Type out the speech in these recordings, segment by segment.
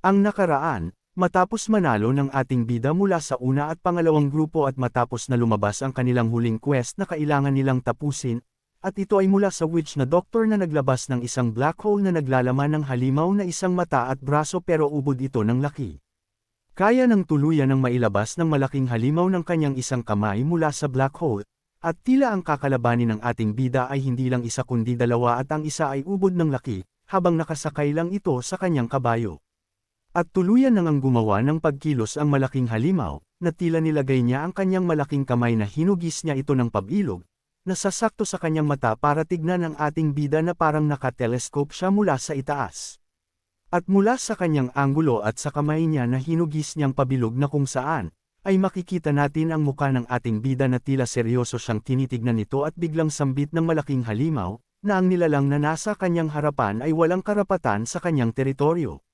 Ang nakaraan, matapos manalo ng ating bida mula sa una at pangalawang grupo at matapos na lumabas ang kanilang huling quest na kailangan nilang tapusin, at ito ay mula sa witch na doktor na naglabas ng isang black hole na naglalaman ng halimaw na isang mata at braso pero ubod ito ng laki. Kaya ng tuluyan ng mailabas ng malaking halimaw ng kanyang isang kamay mula sa black hole, at tila ang kakalabanin ng ating bida ay hindi lang isa kundi dalawa at ang isa ay ubod ng laki, habang nakasakay lang ito sa kanyang kabayo. At tuluyan nang ang gumawa ng pagkilos ang malaking halimaw, na tila nilagay niya ang kanyang malaking kamay na hinugis niya ito ng pabilog, nasasakto sa kanyang mata para tignan ang ating bida na parang nakatelescope siya mula sa itaas. At mula sa kanyang anggulo at sa kamay niya na hinugis niyang pabilog na kung saan, ay makikita natin ang muka ng ating bida na tila seryoso siyang tinitignan nito at biglang sambit ng malaking halimaw, na ang nilalang na nasa kanyang harapan ay walang karapatan sa kanyang teritoryo.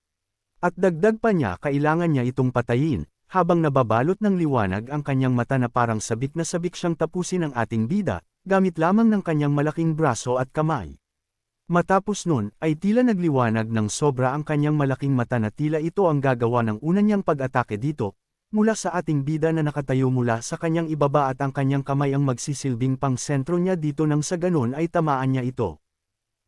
At dagdag pa niya kailangan niya itong patayin, habang nababalot ng liwanag ang kanyang mata na parang sabik na sabik siyang tapusin ang ating bida, gamit lamang ng kanyang malaking braso at kamay. Matapos nun, ay tila nagliwanag ng sobra ang kanyang malaking mata na tila ito ang gagawa ng una niyang pag-atake dito, mula sa ating bida na nakatayo mula sa kanyang ibaba at ang kanyang kamay ang magsisilbing pang sentro niya dito nang sa ganon ay tamaan niya ito.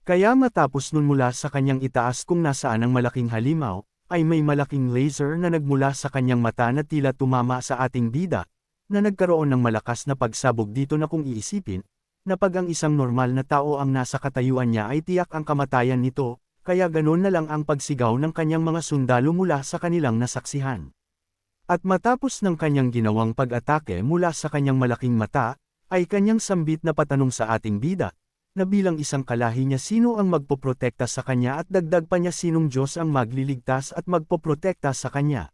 Kaya matapos nun mula sa kanyang itaas kung nasaan ang malaking halimaw, ay may malaking laser na nagmula sa kanyang mata na tila tumama sa ating bida, na nagkaroon ng malakas na pagsabog dito na kung iisipin, na pag ang isang normal na tao ang nasa katayuan niya ay tiyak ang kamatayan nito, kaya ganon na lang ang pagsigaw ng kanyang mga sundalo mula sa kanilang nasaksihan. At matapos ng kanyang ginawang pag-atake mula sa kanyang malaking mata, ay kanyang sambit na patanong sa ating bida, na bilang isang kalahi niya sino ang magpoprotekta sa kanya at dagdag pa niya sinong Diyos ang magliligtas at magpoprotekta sa kanya.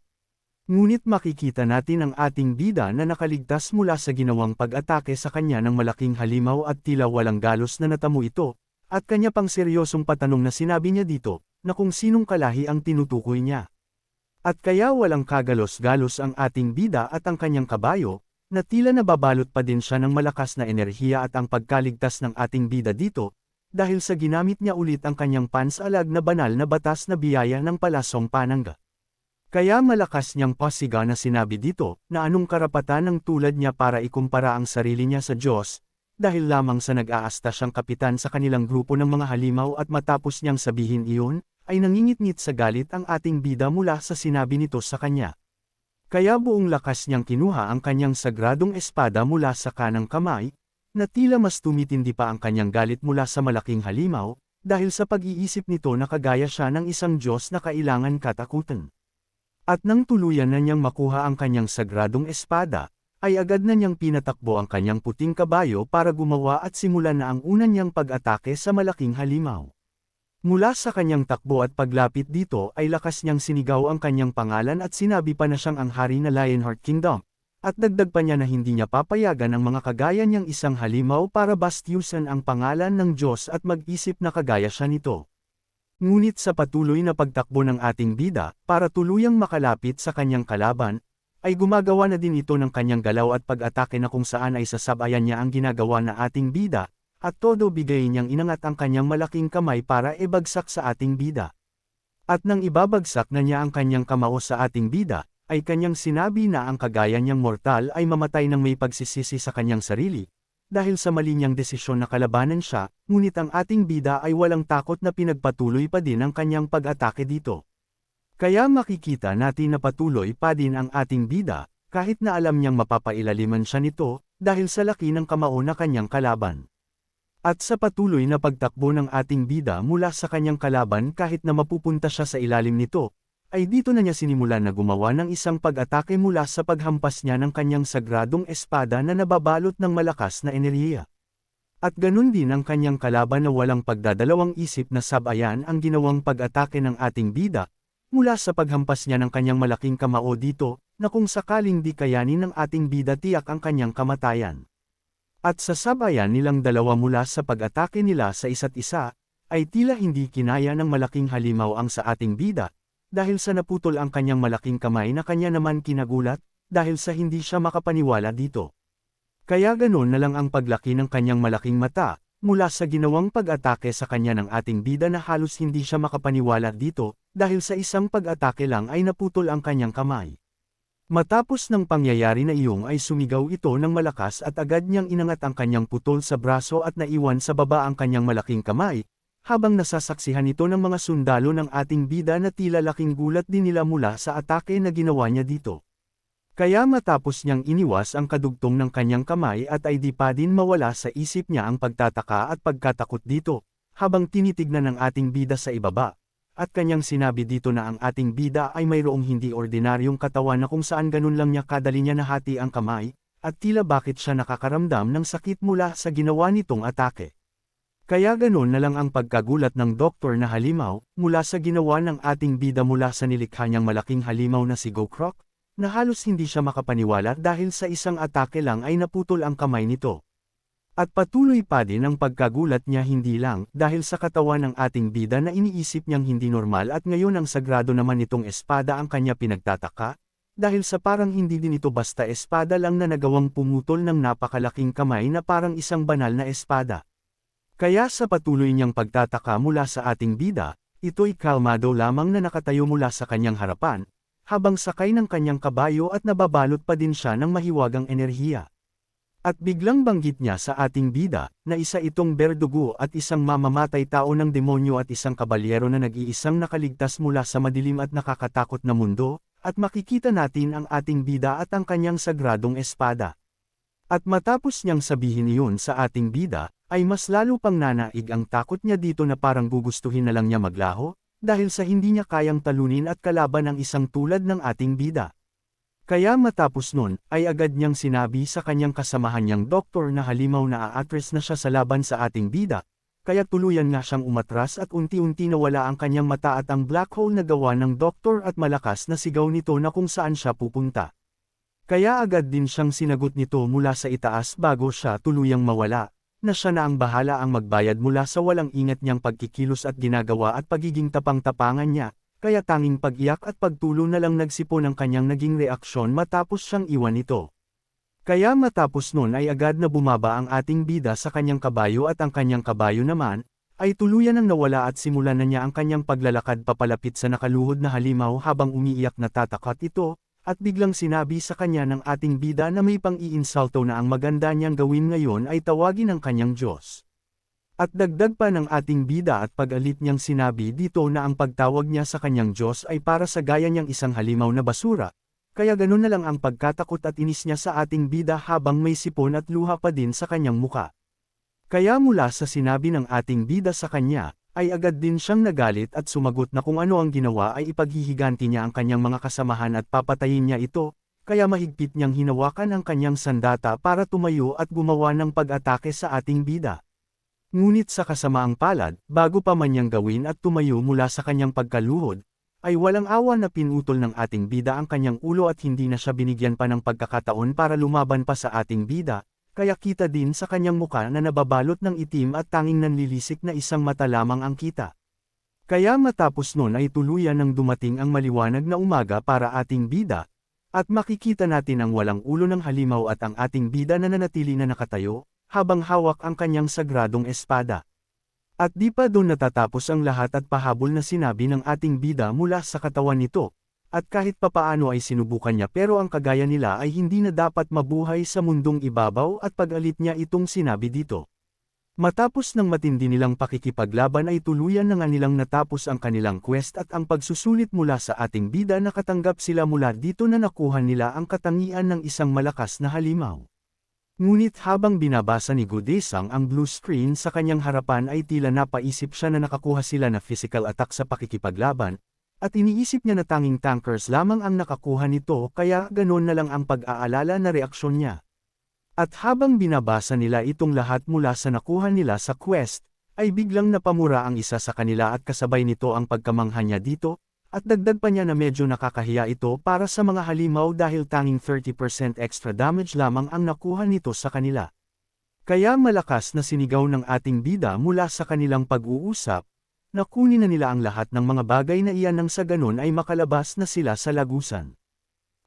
Ngunit makikita natin ang ating bida na nakaligtas mula sa ginawang pag-atake sa kanya ng malaking halimaw at tila walang galos na natamo ito, at kanya pang seryosong patanong na sinabi niya dito, na kung sinong kalahi ang tinutukoy niya. At kaya walang kagalos-galos ang ating bida at ang kanyang kabayo, na tila nababalot pa din siya ng malakas na enerhiya at ang pagkaligtas ng ating bida dito, dahil sa ginamit niya ulit ang kanyang pansalag na banal na batas na biyaya ng palasong panangga. Kaya malakas niyang pasiga na sinabi dito, na anong karapatan ng tulad niya para ikumpara ang sarili niya sa Diyos, dahil lamang sa nag-aasta siyang kapitan sa kanilang grupo ng mga halimaw at matapos niyang sabihin iyon, ay nangingit-ngit sa galit ang ating bida mula sa sinabi nito sa kanya. Kaya buong lakas niyang kinuha ang kanyang sagradong espada mula sa kanang kamay, na tila mas tumitindi pa ang kanyang galit mula sa malaking halimaw, dahil sa pag-iisip nito na kagaya siya ng isang Diyos na kailangan katakutan. At nang tuluyan na niyang makuha ang kanyang sagradong espada, ay agad na niyang pinatakbo ang kanyang puting kabayo para gumawa at simulan na ang una niyang pag-atake sa malaking halimaw. Mula sa kanyang takbo at paglapit dito ay lakas niyang sinigaw ang kanyang pangalan at sinabi pa na siyang ang hari na Lionheart Kingdom, at dagdag pa niya na hindi niya papayagan ang mga kagaya niyang isang halimaw para bastyusan ang pangalan ng Diyos at mag-isip na kagaya siya nito. Ngunit sa patuloy na pagtakbo ng ating bida, para tuluyang makalapit sa kanyang kalaban, ay gumagawa na din ito ng kanyang galaw at pag-atake na kung saan ay sasabayan niya ang ginagawa na ating bida, at todo bigay niyang inangat ang kanyang malaking kamay para ibagsak sa ating bida. At nang ibabagsak na niya ang kanyang kamao sa ating bida, ay kanyang sinabi na ang kagaya niyang mortal ay mamatay ng may pagsisisi sa kanyang sarili, dahil sa mali niyang desisyon na kalabanan siya, ngunit ang ating bida ay walang takot na pinagpatuloy pa din ang kanyang pag-atake dito. Kaya makikita natin na patuloy pa din ang ating bida, kahit na alam niyang mapapailaliman siya nito, dahil sa laki ng kamao na kanyang kalaban. At sa patuloy na pagtakbo ng ating bida mula sa kanyang kalaban kahit na mapupunta siya sa ilalim nito, ay dito na niya sinimulan na gumawa ng isang pag-atake mula sa paghampas niya ng kanyang sagradong espada na nababalot ng malakas na enerhiya. At ganun din ang kanyang kalaban na walang pagdadalawang isip na sabayan ang ginawang pag-atake ng ating bida, mula sa paghampas niya ng kanyang malaking kamao dito, na kung sakaling di kayanin ng ating bida tiyak ang kanyang kamatayan. At sa sabayan nilang dalawa mula sa pag-atake nila sa isa't isa, ay tila hindi kinaya ng malaking halimaw ang sa ating bida, dahil sa naputol ang kanyang malaking kamay na kanya naman kinagulat, dahil sa hindi siya makapaniwala dito. Kaya ganoon na lang ang paglaki ng kanyang malaking mata, mula sa ginawang pag-atake sa kanya ng ating bida na halos hindi siya makapaniwala dito, dahil sa isang pag-atake lang ay naputol ang kanyang kamay. Matapos ng pangyayari na iyon ay sumigaw ito ng malakas at agad niyang inangat ang kanyang putol sa braso at naiwan sa baba ang kanyang malaking kamay, habang nasasaksihan ito ng mga sundalo ng ating bida na tila laking gulat din nila mula sa atake na ginawa niya dito. Kaya matapos niyang iniwas ang kadugtong ng kanyang kamay at ay di pa din mawala sa isip niya ang pagtataka at pagkatakot dito, habang tinitignan ng ating bida sa ibaba, at kanyang sinabi dito na ang ating bida ay mayroong hindi ordinaryong katawan na kung saan ganun lang niya kadali niya nahati ang kamay, at tila bakit siya nakakaramdam ng sakit mula sa ginawa nitong atake. Kaya ganun na lang ang pagkagulat ng doktor na halimaw, mula sa ginawa ng ating bida mula sa nilikha niyang malaking halimaw na si Gokrauk, na halos hindi siya makapaniwala dahil sa isang atake lang ay naputol ang kamay nito. At patuloy pa din ang pagkagulat niya hindi lang dahil sa katawan ng ating bida na iniisip niyang hindi normal at ngayon ang sagrado naman nitong espada ang kanya pinagtataka, dahil sa parang hindi din ito basta espada lang na nagawang pumutol ng napakalaking kamay na parang isang banal na espada. Kaya sa patuloy niyang pagtataka mula sa ating bida, ito'y kalmado lamang na nakatayo mula sa kanyang harapan, habang sakay ng kanyang kabayo at nababalot pa din siya ng mahiwagang enerhiya. At biglang banggit niya sa ating bida, na isa itong berdugo at isang mamamatay tao ng demonyo at isang kabalyero na nag-iisang nakaligtas mula sa madilim at nakakatakot na mundo, at makikita natin ang ating bida at ang kanyang sagradong espada. At matapos niyang sabihin iyon sa ating bida, ay mas lalo pang nanaig ang takot niya dito na parang gugustuhin na lang niya maglaho, dahil sa hindi niya kayang talunin at kalaban ang isang tulad ng ating bida. Kaya matapos nun, ay agad niyang sinabi sa kanyang kasamahan niyang doktor na halimaw na aatres na siya sa laban sa ating bida, kaya tuluyan nga siyang umatras at unti-unti nawala ang kanyang mata at ang black hole na gawa ng doktor at malakas na sigaw nito na kung saan siya pupunta. Kaya agad din siyang sinagot nito mula sa itaas bago siya tuluyang mawala, na siya na ang bahala ang magbayad mula sa walang ingat niyang pagkikilos at ginagawa at pagiging tapang-tapangan niya, kaya tanging pag-iyak at pagtulo na lang nagsipon ang kanyang naging reaksyon matapos siyang iwan ito. Kaya matapos nun ay agad na bumaba ang ating bida sa kanyang kabayo at ang kanyang kabayo naman, ay tuluyan ang nawala at simulan na niya ang kanyang paglalakad papalapit sa nakaluhod na halimaw habang umiiyak na tatakat ito, at biglang sinabi sa kanya ng ating bida na may pang-iinsulto na ang maganda niyang gawin ngayon ay tawagin ang kanyang Diyos. At dagdag pa ng ating bida at pag-alit niyang sinabi dito na ang pagtawag niya sa kanyang Diyos ay para sa gaya niyang isang halimaw na basura, kaya ganun na lang ang pagkatakot at inis niya sa ating bida habang may sipon at luha pa din sa kanyang muka. Kaya mula sa sinabi ng ating bida sa kanya, ay agad din siyang nagalit at sumagot na kung ano ang ginawa ay ipaghihiganti niya ang kanyang mga kasamahan at papatayin niya ito, kaya mahigpit niyang hinawakan ang kanyang sandata para tumayo at gumawa ng pag-atake sa ating bida. Ngunit sa kasamaang palad, bago pa man niyang gawin at tumayo mula sa kanyang pagkaluhod, ay walang awa na pinutol ng ating bida ang kanyang ulo at hindi na siya binigyan pa ng pagkakataon para lumaban pa sa ating bida, kaya kita din sa kanyang muka na nababalot ng itim at tanging nanlilisik na isang mata lamang ang kita. Kaya matapos nun ay tuluyan nang dumating ang maliwanag na umaga para ating bida, at makikita natin ang walang ulo ng halimaw at ang ating bida na nanatili na nakatayo, habang hawak ang kanyang sagradong espada. At di pa doon natatapos ang lahat at pahabol na sinabi ng ating bida mula sa katawan nito, at kahit papaano ay sinubukan niya pero ang kagaya nila ay hindi na dapat mabuhay sa mundong ibabaw at pag-alit niya itong sinabi dito. Matapos ng matindi nilang pakikipaglaban ay tuluyan na nga nilang natapos ang kanilang quest at ang pagsusulit mula sa ating bida nakatanggap sila mula dito na nakuha nila ang katangian ng isang malakas na halimaw. Ngunit habang binabasa ni Gudesang ang blue screen sa kanyang harapan ay tila napaisip siya na nakakuha sila na physical attack sa pakikipaglaban, at iniisip niya na tanging tankers lamang ang nakakuha nito kaya ganon na lang ang pag-aalala na reaksyon niya. At habang binabasa nila itong lahat mula sa nakuha nila sa quest, ay biglang napamura ang isa sa kanila at kasabay nito ang pagkamangha niya dito, at dagdag pa niya na medyo nakakahiya ito para sa mga halimaw dahil tanging 30% extra damage lamang ang nakuha nito sa kanila. Kaya malakas na sinigaw ng ating bida mula sa kanilang pag-uusap, na kunin na nila ang lahat ng mga bagay na iyan nang sa ganon ay makalabas na sila sa lagusan.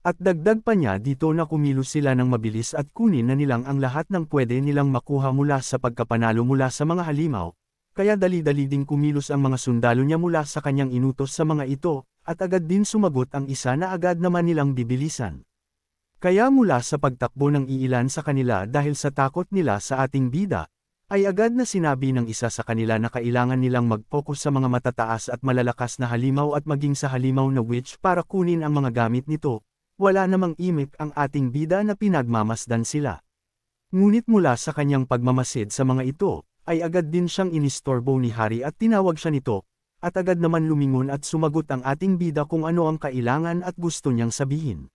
At dagdag pa niya dito na kumilos sila ng mabilis at kunin na nilang ang lahat ng pwede nilang makuha mula sa pagkapanalo mula sa mga halimaw, kaya dali-dali ding kumilos ang mga sundalo niya mula sa kanyang inutos sa mga ito, at agad din sumagot ang isa na agad naman nilang bibilisan. Kaya mula sa pagtakbo ng iilan sa kanila dahil sa takot nila sa ating bida, ay agad na sinabi ng isa sa kanila na kailangan nilang mag-focus sa mga matataas at malalakas na halimaw at maging sa halimaw na witch para kunin ang mga gamit nito. Wala namang imik ang ating bida na pinagmamasdan sila. Ngunit mula sa kanyang pagmamasid sa mga ito, ay agad din siyang inistorbo ni Hari at tinawag siya nito, at agad naman lumingon at sumagot ang ating bida kung ano ang kailangan at gusto niyang sabihin.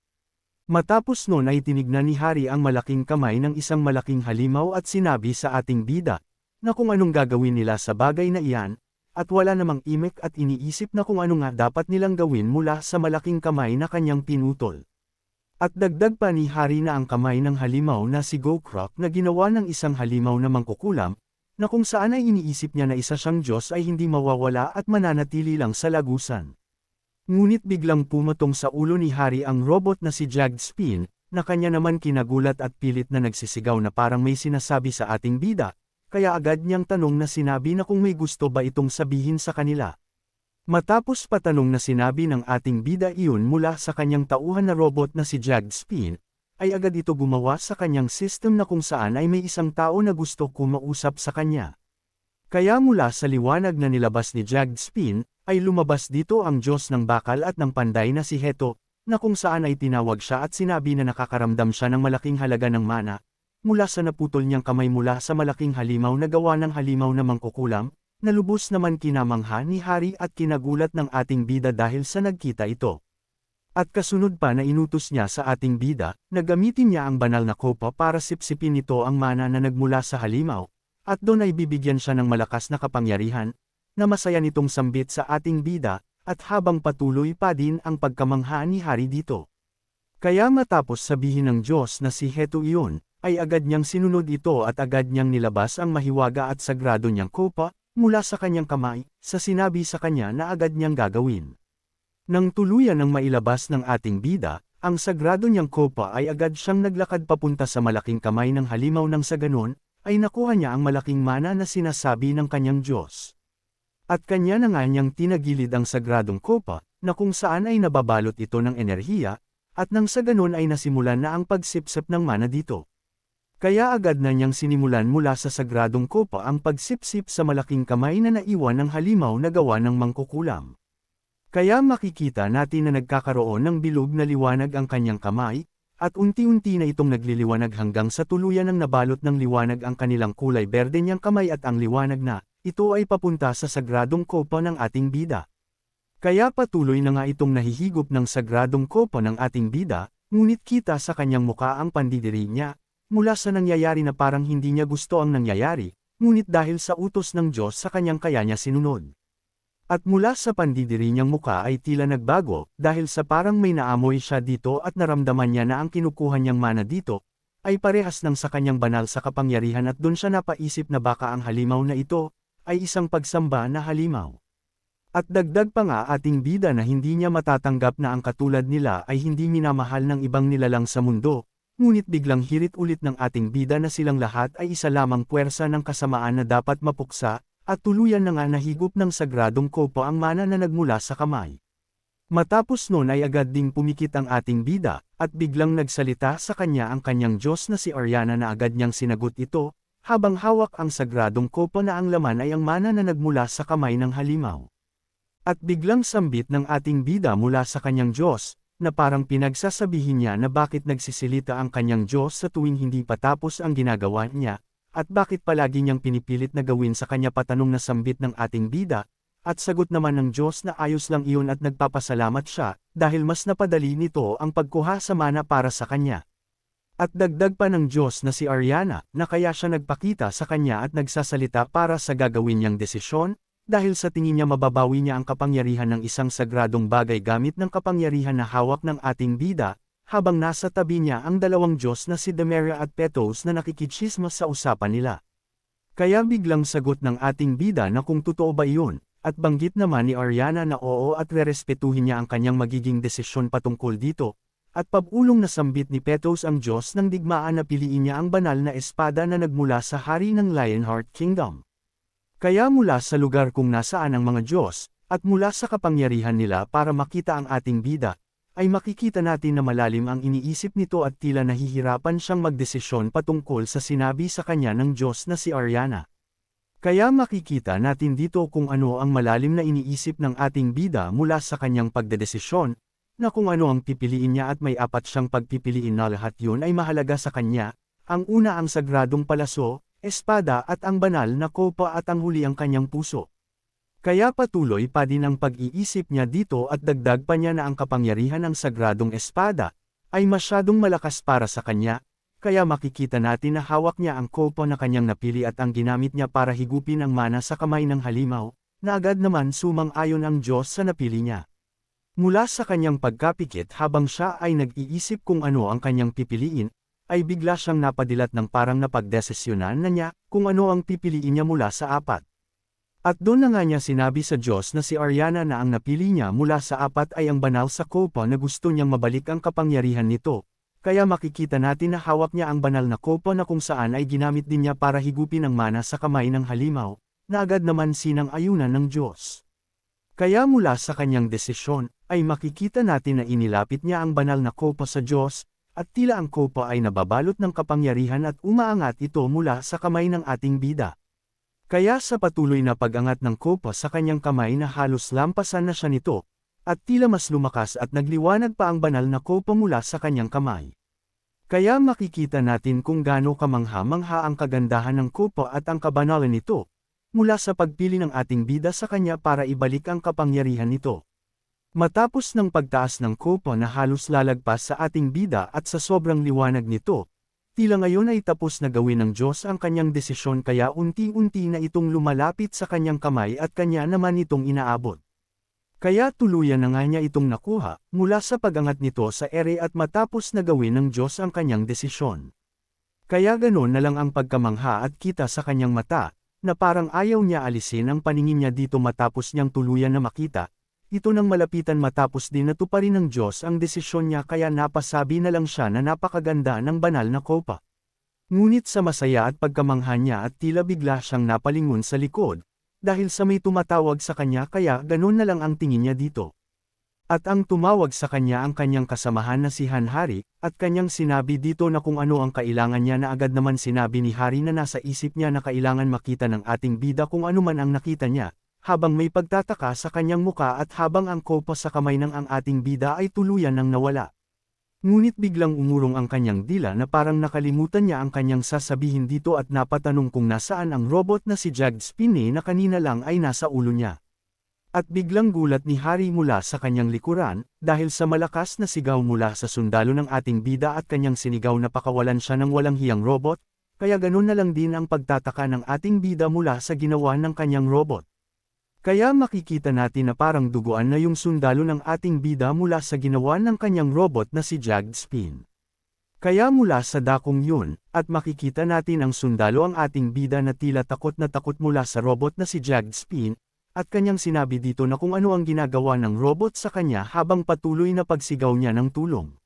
Matapos noon ay tinignan ni Hari ang malaking kamay ng isang malaking halimaw at sinabi sa ating bida, na kung anong gagawin nila sa bagay na iyan, at wala namang imik at iniisip na kung ano nga dapat nilang gawin mula sa malaking kamay na kanyang pinutol. At dagdag pa ni Hari na ang kamay ng halimaw na si Gokrap na ginawa ng isang halimaw na mangkukulam, na kung saan ay iniisip niya na isa siyang Diyos ay hindi mawawala at mananatili lang sa lagusan. Ngunit biglang pumatong sa ulo ni Hari ang robot na si Jagged Spin, na kanya naman kinagulat at pilit na nagsisigaw na parang may sinasabi sa ating bida, kaya agad niyang tanong na sinabi na kung may gusto ba itong sabihin sa kanila. Matapos patanong na sinabi ng ating bida iyon mula sa kanyang tauhan na robot na si Jagged Spin, ay agad ito gumawa sa kanyang system na kung saan ay may isang tao na gusto kumausap sa kanya. Kaya mula sa liwanag na nilabas ni Jagged Spin, ay lumabas dito ang Diyos ng bakal at ng panday na si Heto, na kung saan ay tinawag siya at sinabi na nakakaramdam siya ng malaking halaga ng mana, mula sa naputol niyang kamay mula sa malaking halimaw na gawa ng halimaw na mangkukulam, na lubos naman kinamangha ni Hari at kinagulat ng ating bida dahil sa nagkita ito. At kasunod pa na inutos niya sa ating bida, na gamitin niya ang banal na kopa para sipsipin nito ang mana na nagmula sa halimaw, at doon ay bibigyan siya ng malakas na kapangyarihan, na masaya nitong sambit sa ating bida, at habang patuloy pa din ang pagkamangha ni Hari dito. Kaya matapos sabihin ng Diyos na si Heto iyon, ay agad niyang sinunod ito at agad niyang nilabas ang mahiwaga at sagrado niyang kopa, mula sa kanyang kamay, sa sinabi sa kanya na agad niyang gagawin. Nang tuluyan ng mailabas ng ating bida, ang sagrado niyang kopa ay agad siyang naglakad papunta sa malaking kamay ng halimaw nang sa ganon, ay nakuha niya ang malaking mana na sinasabi ng kanyang Diyos. At kanya na nga niyang tinagilid ang sagradong kopa, na kung saan ay nababalot ito ng enerhiya, at nang sa ganon ay nasimulan na ang pagsipsip ng mana dito. Kaya agad na niyang sinimulan mula sa sagradong kopa ang pagsipsip sa malaking kamay na naiwan ng halimaw na gawa ng mangkukulam. Kaya makikita natin na nagkakaroon ng bilog na liwanag ang kanyang kamay, at unti-unti na itong nagliliwanag hanggang sa tuluyan ng nabalot ng liwanag ang kanilang kulay berde niyang kamay at ang liwanag na, ito ay papunta sa sagradong kopa ng ating bida. Kaya patuloy na nga itong nahihigop ng sagradong kopa ng ating bida, ngunit kita sa kanyang muka ang pandidiri niya, mula sa nangyayari na parang hindi niya gusto ang nangyayari, ngunit dahil sa utos ng Diyos sa kanyang kaya niya sinunod. At mula sa pandidiri niyang muka ay tila nagbago, dahil sa parang may naamoy siya dito at naramdaman niya na ang kinukuha niyang mana dito, ay parehas ng sa kanyang banal sa kapangyarihan at doon siya napaisip na baka ang halimaw na ito, ay isang pagsamba na halimaw. At dagdag pa nga ating bida na hindi niya matatanggap na ang katulad nila ay hindi minamahal ng ibang nilalang sa mundo, ngunit biglang hirit ulit ng ating bida na silang lahat ay isa lamang puwersa ng kasamaan na dapat mapuksa, at tuluyan na nga nahigop ng sagradong kopa ang mana na nagmula sa kamay. Matapos noon ay agad ding pumikit ang ating bida, at biglang nagsalita sa kanya ang kanyang Diyos na si Ariana na agad niyang sinagot ito, habang hawak ang sagradong kopa na ang laman ay ang mana na nagmula sa kamay ng halimaw. At biglang sambit ng ating bida mula sa kanyang Diyos, na parang pinagsasabihin niya na bakit nagsisilita ang kanyang Diyos sa tuwing hindi pa tapos ang ginagawa niya, at bakit palagi niyang pinipilit na gawin sa kanya patanong na sambit ng ating bida, at sagot naman ng Diyos na ayos lang iyon at nagpapasalamat siya, dahil mas napadali nito ang pagkuha sa mana para sa kanya. At dagdag pa ng Diyos na si Ariana, na kaya siya nagpakita sa kanya at nagsasalita para sa gagawin niyang desisyon, dahil sa tingin niya mababawi niya ang kapangyarihan ng isang sagradong bagay gamit ng kapangyarihan na hawak ng ating bida, habang nasa tabi niya ang dalawang Diyos na si Demeria at Petos na nakikitsismas sa usapan nila. Kaya biglang sagot ng ating bida na kung totoo ba iyon, at banggit naman ni Ariana na oo at rerespetuhin niya ang kanyang magiging desisyon patungkol dito, at pabulong na sambit ni Petos ang Diyos ng digmaan na piliin niya ang banal na espada na nagmula sa hari ng Lionheart Kingdom. Kaya mula sa lugar kung nasaan ang mga Diyos, at mula sa kapangyarihan nila para makita ang ating bida, ay makikita natin na malalim ang iniisip nito at tila nahihirapan siyang magdesisyon patungkol sa sinabi sa kanya ng Diyos na si Ariana. Kaya makikita natin dito kung ano ang malalim na iniisip ng ating bida mula sa kanyang pagdedesisyon, na kung ano ang pipiliin niya at may apat siyang pagpipiliin na lahat yun ay mahalaga sa kanya, ang una ang sagradong palaso, espada at ang banal na kopa at ang huli ang kanyang puso. Kaya patuloy pa din ang pag-iisip niya dito at dagdag pa niya na ang kapangyarihan ng sagradong espada, ay masyadong malakas para sa kanya. Kaya makikita natin na hawak niya ang kopo na kanyang napili at ang ginamit niya para higupin ang mana sa kamay ng halimaw, na agad naman sumang-ayon ang Diyos sa napili niya. Mula sa kanyang pagkapikit habang siya ay nag-iisip kung ano ang kanyang pipiliin, ay bigla siyang napadilat ng parang napagdesisyonan na niya kung ano ang pipiliin niya mula sa apat. At doon na nga niya sinabi sa Diyos na si Ariana na ang napili niya mula sa apat ay ang banal sa kopo na gusto niyang mabalik ang kapangyarihan nito. Kaya makikita natin na hawak niya ang banal na kopo na kung saan ay ginamit din niya para higupin ang mana sa kamay ng halimaw, na agad naman sinang-ayunan ng Diyos. Kaya mula sa kanyang desisyon, ay makikita natin na inilapit niya ang banal na kopo sa Diyos, at tila ang kopo ay nababalot ng kapangyarihan at umaangat ito mula sa kamay ng ating bida. Kaya sa patuloy na pag-angat ng kopo sa kanyang kamay na halos lampasan na siya nito, at tila mas lumakas at nagliwanag pa ang banal na kopo mula sa kanyang kamay. Kaya makikita natin kung gaano kamangha-mangha ang kagandahan ng kopo at ang kabanalan nito, mula sa pagpili ng ating bida sa kanya para ibalik ang kapangyarihan nito. Matapos ng pagtaas ng kopo na halos lalagpas sa ating bida at sa sobrang liwanag nito, tila ngayon ay tapos na gawin ng Diyos ang kanyang desisyon kaya unti-unti na itong lumalapit sa kanyang kamay at kanya naman itong inaabot. Kaya tuluyan na nga niya itong nakuha, mula sa pag-angat nito sa ere at matapos na gawin ng Diyos ang kanyang desisyon. Kaya ganon na lang ang pagkamangha at kita sa kanyang mata, na parang ayaw niya alisin ang paningin niya dito matapos niyang tuluyan na makita, ito nang malapitan matapos din natuparin ng Diyos ang desisyon niya kaya napasabi na lang siya na napakaganda ng banal na kopa. Ngunit sa masaya at pagkamangha niya at tila bigla siyang napalingon sa likod, dahil sa may tumatawag sa kanya kaya ganun na lang ang tingin niya dito. At ang tumawag sa kanya ang kanyang kasamahan na si Hanhari, at kanyang sinabi dito na kung ano ang kailangan niya na agad naman sinabi ni Hari na nasa isip niya na kailangan makita ng ating bida kung ano man ang nakita niya, habang may pagtataka sa kanyang muka at habang ang kopo sa kamay ng ang ating bida ay tuluyan ng nawala. Ngunit biglang umurong ang kanyang dila na parang nakalimutan niya ang kanyang sasabihin dito at napatanong kung nasaan ang robot na si Jagged Spinny na kanina lang ay nasa ulo niya. At biglang gulat ni Hari mula sa kanyang likuran, dahil sa malakas na sigaw mula sa sundalo ng ating bida at kanyang sinigaw na pakawalan siya ng walang hiyang robot, kaya ganun na lang din ang pagtataka ng ating bida mula sa ginawa ng kanyang robot. Kaya makikita natin na parang duguan na yung sundalo ng ating bida mula sa ginawa ng kanyang robot na si Jagged Spin. Kaya mula sa dakong yun, at makikita natin ang sundalo ang ating bida na tila takot na takot mula sa robot na si Jagged Spin, at kanyang sinabi dito na kung ano ang ginagawa ng robot sa kanya habang patuloy na pagsigaw niya ng tulong.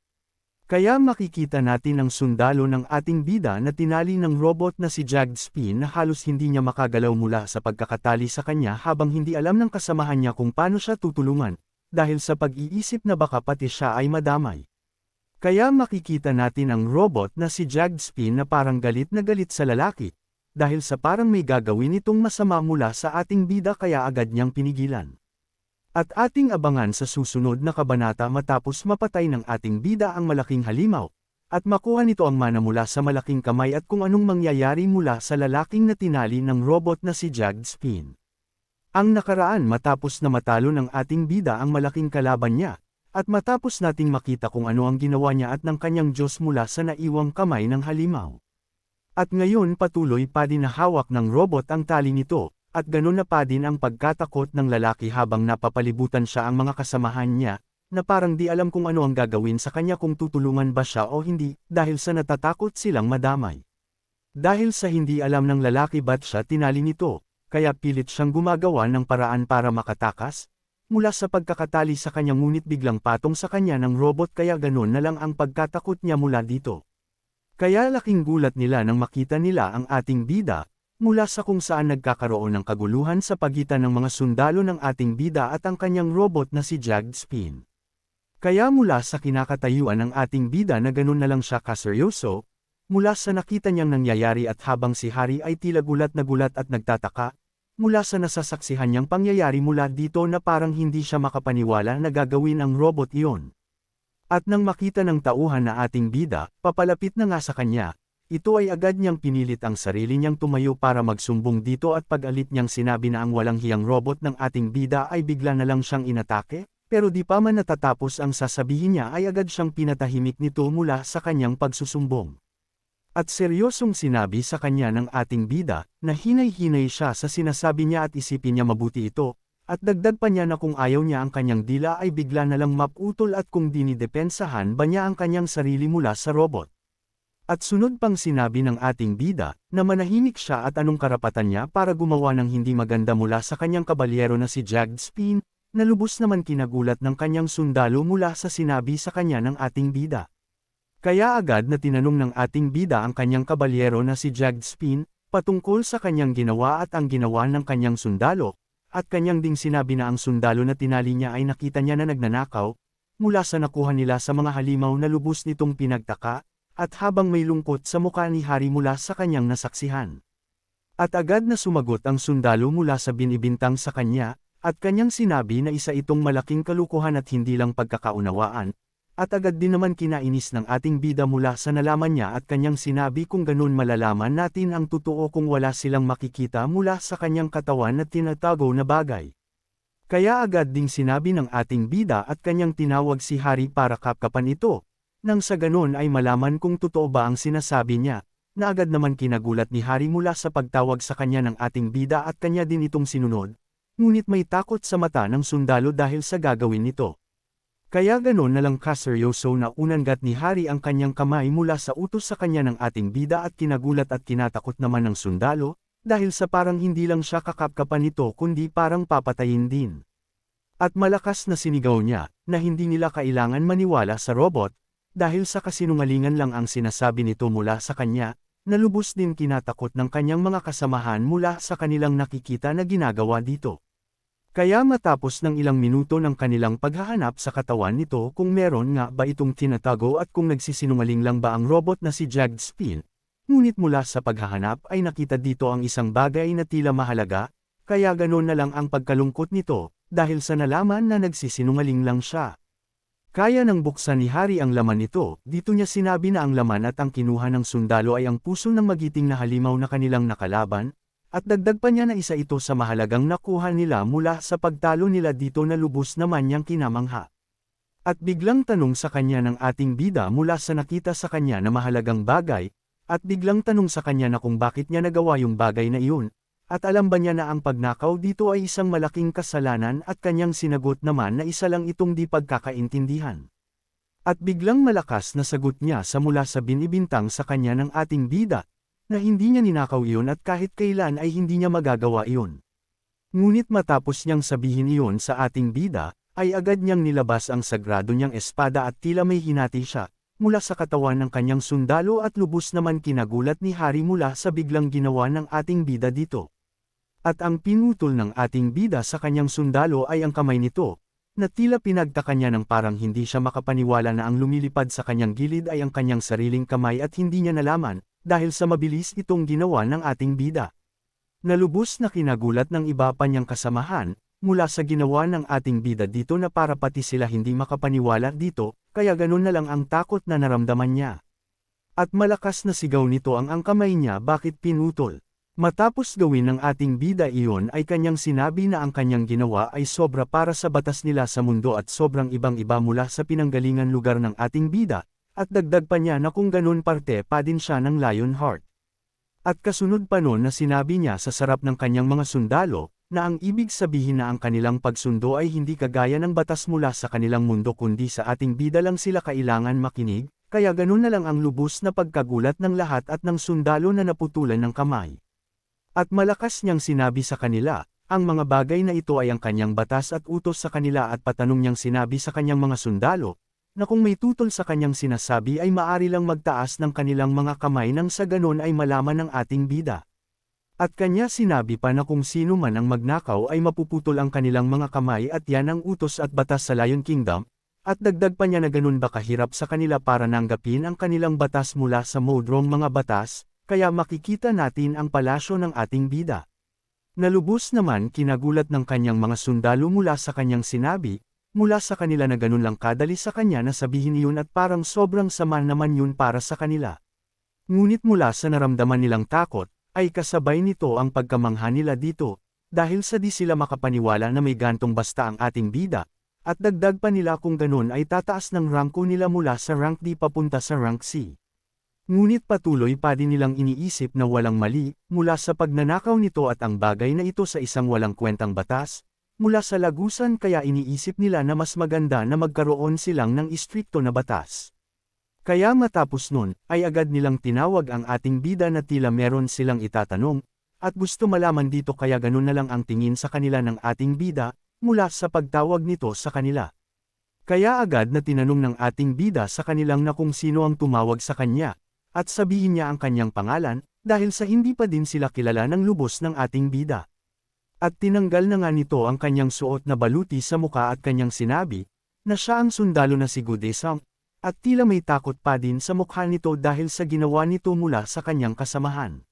Kaya makikita natin ang sundalo ng ating bida na tinali ng robot na si Jagged Spin na halos hindi niya makagalaw mula sa pagkakatali sa kanya habang hindi alam ng kasamahan niya kung paano siya tutulungan, dahil sa pag-iisip na baka pati siya ay madamay. Kaya makikita natin ang robot na si Jagged Spin na parang galit na galit sa lalaki, dahil sa parang may gagawin itong masama mula sa ating bida kaya agad niyang pinigilan. At ating abangan sa susunod na kabanata matapos mapatay ng ating bida ang malaking halimaw, at makuha nito ang mana mula sa malaking kamay at kung anong mangyayari mula sa lalaking na tinali ng robot na si Jagged Spin. Ang nakaraan matapos na matalo ng ating bida ang malaking kalaban niya, at matapos nating makita kung ano ang ginawa niya at ng kanyang Diyos mula sa naiwang kamay ng halimaw. At ngayon patuloy pa din na hawak ng robot ang tali nito. At ganun na pa din ang pagkatakot ng lalaki habang napapalibutan siya ang mga kasamahan niya, na parang di alam kung ano ang gagawin sa kanya kung tutulungan ba siya o hindi, dahil sa natatakot silang madamay. Dahil sa hindi alam ng lalaki ba't siya tinali nito, kaya pilit siyang gumagawa ng paraan para makatakas, mula sa pagkakatali sa kanya ngunit biglang patong sa kanya ng robot kaya ganon na lang ang pagkatakot niya mula dito. Kaya laking gulat nila nang makita nila ang ating bida, mula sa kung saan nagkakaroon ng kaguluhan sa pagitan ng mga sundalo ng ating bida at ang kanyang robot na si Jagged Spin. Kaya mula sa kinakatayuan ng ating bida na ganon na lang siya kaseryoso, mula sa nakita niyang nangyayari at habang si Hari ay tila gulat at nagtataka, mula sa nasasaksihan niyang pangyayari mula dito na parang hindi siya makapaniwala na gagawin ang robot iyon. At nang makita ng tauhan na ating bida, papalapit na nga sa kanya, ito ay agad niyang pinilit ang sarili niyang tumayo para magsumbong dito at pag-alit niyang sinabi na ang walang hiyang robot ng ating bida ay bigla na lang siyang inatake, pero di pa man natatapos ang sasabihin niya ay agad siyang pinatahimik nito mula sa kanyang pagsusumbong. At seryosong sinabi sa kanya ng ating bida, na hinay-hinay siya sa sinasabi niya at isipin niya mabuti ito, at dagdag pa niya na kung ayaw niya ang kanyang dila ay bigla na lang maputol at kung dinidepensahan ba niya ang kanyang sarili mula sa robot. At sunod pang sinabi ng ating bida, na manahimik siya at anong karapatan niya para gumawa ng hindi maganda mula sa kanyang kabalyero na si Jagged Spin, na lubos naman kinagulat ng kanyang sundalo mula sa sinabi sa kanya ng ating bida. Kaya agad na tinanong ng ating bida ang kanyang kabalyero na si Jagged Spin, patungkol sa kanyang ginawa at ang ginawa ng kanyang sundalo, at kanyang ding sinabi na ang sundalo na tinali niya ay nakita niya na nagnanakaw, mula sa nakuha nila sa mga halimaw na lubos nitong pinagtaka, at habang may lungkot sa mukha ni Hari mula sa kanyang nasaksihan. At agad na sumagot ang sundalo mula sa binibintang sa kanya, at kanyang sinabi na isa itong malaking kalukuhan at hindi lang pagkakaunawaan, at agad din naman kinainis ng ating bida mula sa nalaman niya at kanyang sinabi kung ganun malalaman natin ang totoo kung wala silang makikita mula sa kanyang katawan na tinatago na bagay. Kaya agad ding sinabi ng ating bida at kanyang tinawag si Hari para kapkapan ito, nang sa ganun ay malaman kung totoo ba ang sinasabi niya, na agad naman kinagulat ni Hari mula sa pagtawag sa kanya ng ating bida at kanya din itong sinunod, ngunit may takot sa mata ng sundalo dahil sa gagawin nito. Kaya ganon na lang kaseryoso na unanggat ni Hari ang kanyang kamay mula sa utos sa kanya ng ating bida at kinagulat at kinatakot naman ng sundalo, dahil sa parang hindi lang siya kakapkapan nito kundi parang papatayin din. At malakas na sinigaw niya, na hindi nila kailangan maniwala sa robot, dahil sa kasinungalingan lang ang sinasabi nito mula sa kanya, na lubos din kinatakot ng kanyang mga kasamahan mula sa kanilang nakikita na ginagawa dito. Kaya matapos ng ilang minuto ng kanilang paghahanap sa katawan nito kung meron nga ba itong tinatago at kung nagsisinungaling lang ba ang robot na si Jagged Spin, ngunit mula sa paghahanap ay nakita dito ang isang bagay na tila mahalaga, kaya ganon na lang ang pagkalungkot nito, dahil sa nalaman na nagsisinungaling lang siya. Kaya nang buksan ni Hari ang laman nito, dito niya sinabi na ang laman at ang kinuha ng sundalo ay ang puso ng magiting na halimaw na kanilang nakalaban, at dagdag pa niya na isa ito sa mahalagang nakuha nila mula sa pagtalo nila dito na lubos naman niyang kinamangha. At biglang tanong sa kanya ng ating bida mula sa nakita sa kanya na mahalagang bagay, at biglang tanong sa kanya na kung bakit niya nagawa yung bagay na iyon, at alam ba niya na ang pagnakaw dito ay isang malaking kasalanan at kanyang sinagot naman na isa lang itong di pagkakaintindihan. At biglang malakas na sagot niya sa mula sa binibintang sa kanya ng ating bida, na hindi niya ninakaw iyon at kahit kailan ay hindi niya magagawa iyon. Ngunit matapos niyang sabihin iyon sa ating bida, ay agad niyang nilabas ang sagrado niyang espada at tila may hinati siya, mula sa katawan ng kanyang sundalo at lubos naman kinagulat ni Hari mula sa biglang ginawa ng ating bida dito. At ang pinutol ng ating bida sa kanyang sundalo ay ang kamay nito, na tila pinagtaka niya ng parang hindi siya makapaniwala na ang lumilipad sa kanyang gilid ay ang kanyang sariling kamay at hindi niya nalaman, dahil sa mabilis itong ginawa ng ating bida. Nalubos na kinagulat ng iba pa niyang kasamahan, mula sa ginawa ng ating bida dito na para pati sila hindi makapaniwala dito, kaya ganun na lang ang takot na naramdaman niya. At malakas na sigaw nito ang kamay niya bakit pinutol. Matapos gawin ng ating bida iyon ay kanyang sinabi na ang kanyang ginawa ay sobra para sa batas nila sa mundo at sobrang ibang-iba mula sa pinanggalingan lugar ng ating bida, at dagdag pa niya na kung ganun parte pa din siya ng Lionheart. At kasunod pa nun na sinabi niya sa sarap ng kanyang mga sundalo, na ang ibig sabihin na ang kanilang pagsundo ay hindi kagaya ng batas mula sa kanilang mundo kundi sa ating bida lang sila kailangan makinig, kaya ganun na lang ang lubos na pagkagulat ng lahat at ng sundalo na naputulan ng kamay. At malakas niyang sinabi sa kanila, ang mga bagay na ito ay ang kanyang batas at utos sa kanila at patanong niyang sinabi sa kanyang mga sundalo, na kung may tutol sa kanyang sinasabi ay maari lang magtaas ng kanilang mga kamay nang sa ganon ay malaman ng ating bida. At kanya sinabi pa na kung sino man ang magnakaw ay mapuputol ang kanilang mga kamay at yan ang utos at batas sa Lion Kingdom, at dagdag pa niya na ganun ba kahirap sa kanila para nanggapin ang kanilang batas mula sa modrong mga batas, kaya makikita natin ang palasyo ng ating bida. Nalubos naman kinagulat ng kanyang mga sundalo mula sa kanyang sinabi, mula sa kanila na ganun lang kadali sa kanya na sabihin yun at parang sobrang sama naman yun para sa kanila. Ngunit mula sa naramdaman nilang takot, ay kasabay nito ang pagkamangha nila dito, dahil sa di sila makapaniwala na may gantong basta ang ating bida, at dagdag pa nila kung ganun ay tataas ng rangko nila mula sa rank D papunta sa rank C. Ngunit patuloy pa din nilang iniisip na walang mali, mula sa pagnanakaw nito at ang bagay na ito sa isang walang kwentang batas, mula sa lagusan kaya iniisip nila na mas maganda na magkaroon silang ng istrikto na batas. Kaya matapos nun, ay agad nilang tinawag ang ating bida na tila meron silang itatanong, at gusto malaman dito kaya ganun na lang ang tingin sa kanila ng ating bida, mula sa pagtawag nito sa kanila. Kaya agad na tinanong ng ating bida sa kanilang na kung sino ang tumawag sa kanya, at sabihin niya ang kanyang pangalan, dahil sa hindi pa din sila kilala ng lubos ng ating bida. At tinanggal na nga nito ang kanyang suot na baluti sa muka at kanyang sinabi, na siya ang sundalo na si Gudesang, at tila may takot pa din sa mukha nito dahil sa ginawa nito mula sa kanyang kasamahan.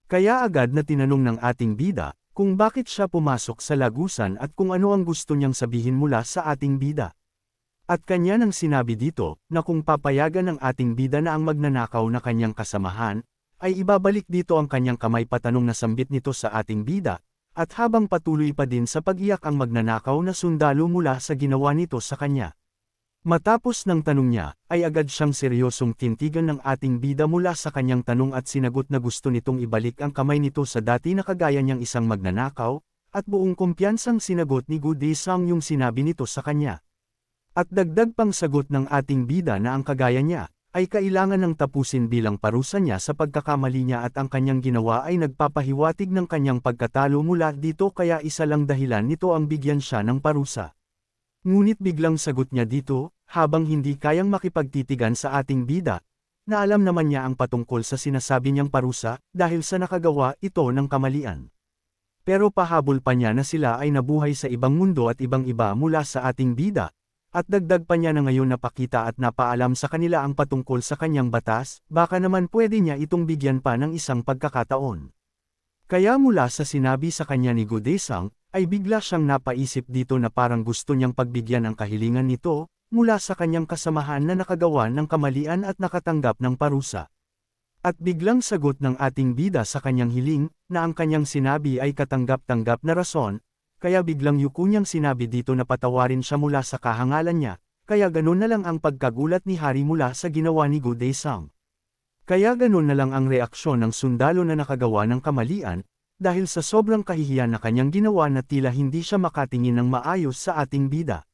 Kaya agad na tinanong ng ating bida, kung bakit siya pumasok sa lagusan at kung ano ang gusto niyang sabihin mula sa ating bida. At kanya nang sinabi dito, na kung papayagan ng ating bida na ang magnanakaw na kanyang kasamahan, ay ibabalik dito ang kanyang kamay patanong na sambit nito sa ating bida, at habang patuloy pa din sa pag-iyak ang magnanakaw na sundalo mula sa ginawa nito sa kanya. Matapos ng tanong niya, ay agad siyang seryosong tintigan ng ating bida mula sa kanyang tanong at sinagot na gusto nitong ibalik ang kamay nito sa dati na kagaya niyang isang magnanakaw, at buong kumpiyansang sinagot ni Gudesang yung sinabi nito sa kanya. At dagdag pang sagot ng ating bida na ang kagaya niya, ay kailangan ng tapusin bilang parusa niya sa pagkakamali niya at ang kanyang ginawa ay nagpapahiwatig ng kanyang pagkatalo mula dito kaya isa lang dahilan nito ang bigyan siya ng parusa. Ngunit biglang sagot niya dito, habang hindi kayang makipagtitigan sa ating bida, na alam naman niya ang patungkol sa sinasabi niyang parusa, dahil sa nakagawa ito ng kamalian. Pero pahabol pa niya na sila ay nabuhay sa ibang mundo at ibang iba mula sa ating bida, at dagdag pa niya na ngayon napakita at napaalam sa kanila ang patungkol sa kanyang batas, baka naman pwede niya itong bigyan pa ng isang pagkakataon. Kaya mula sa sinabi sa kanya ni Gudesang, ay bigla siyang napaisip dito na parang gusto niyang pagbigyan ang kahilingan nito, mula sa kanyang kasamahan na nakagawa ng kamalian at nakatanggap ng parusa. At biglang sagot ng ating bida sa kanyang hiling, na ang kanyang sinabi ay katanggap-tanggap na rason, kaya biglang yuko niyang sinabi dito na patawarin siya mula sa kahangalan niya, kaya ganun na lang ang pagkagulat ni Hari mula sa ginawa ni Gudesang. Kaya ganun na lang ang reaksyon ng sundalo na nakagawa ng kamalian, dahil sa sobrang kahihiyan na kanyang ginawa na tila hindi siya makatingin ng maayos sa ating bida.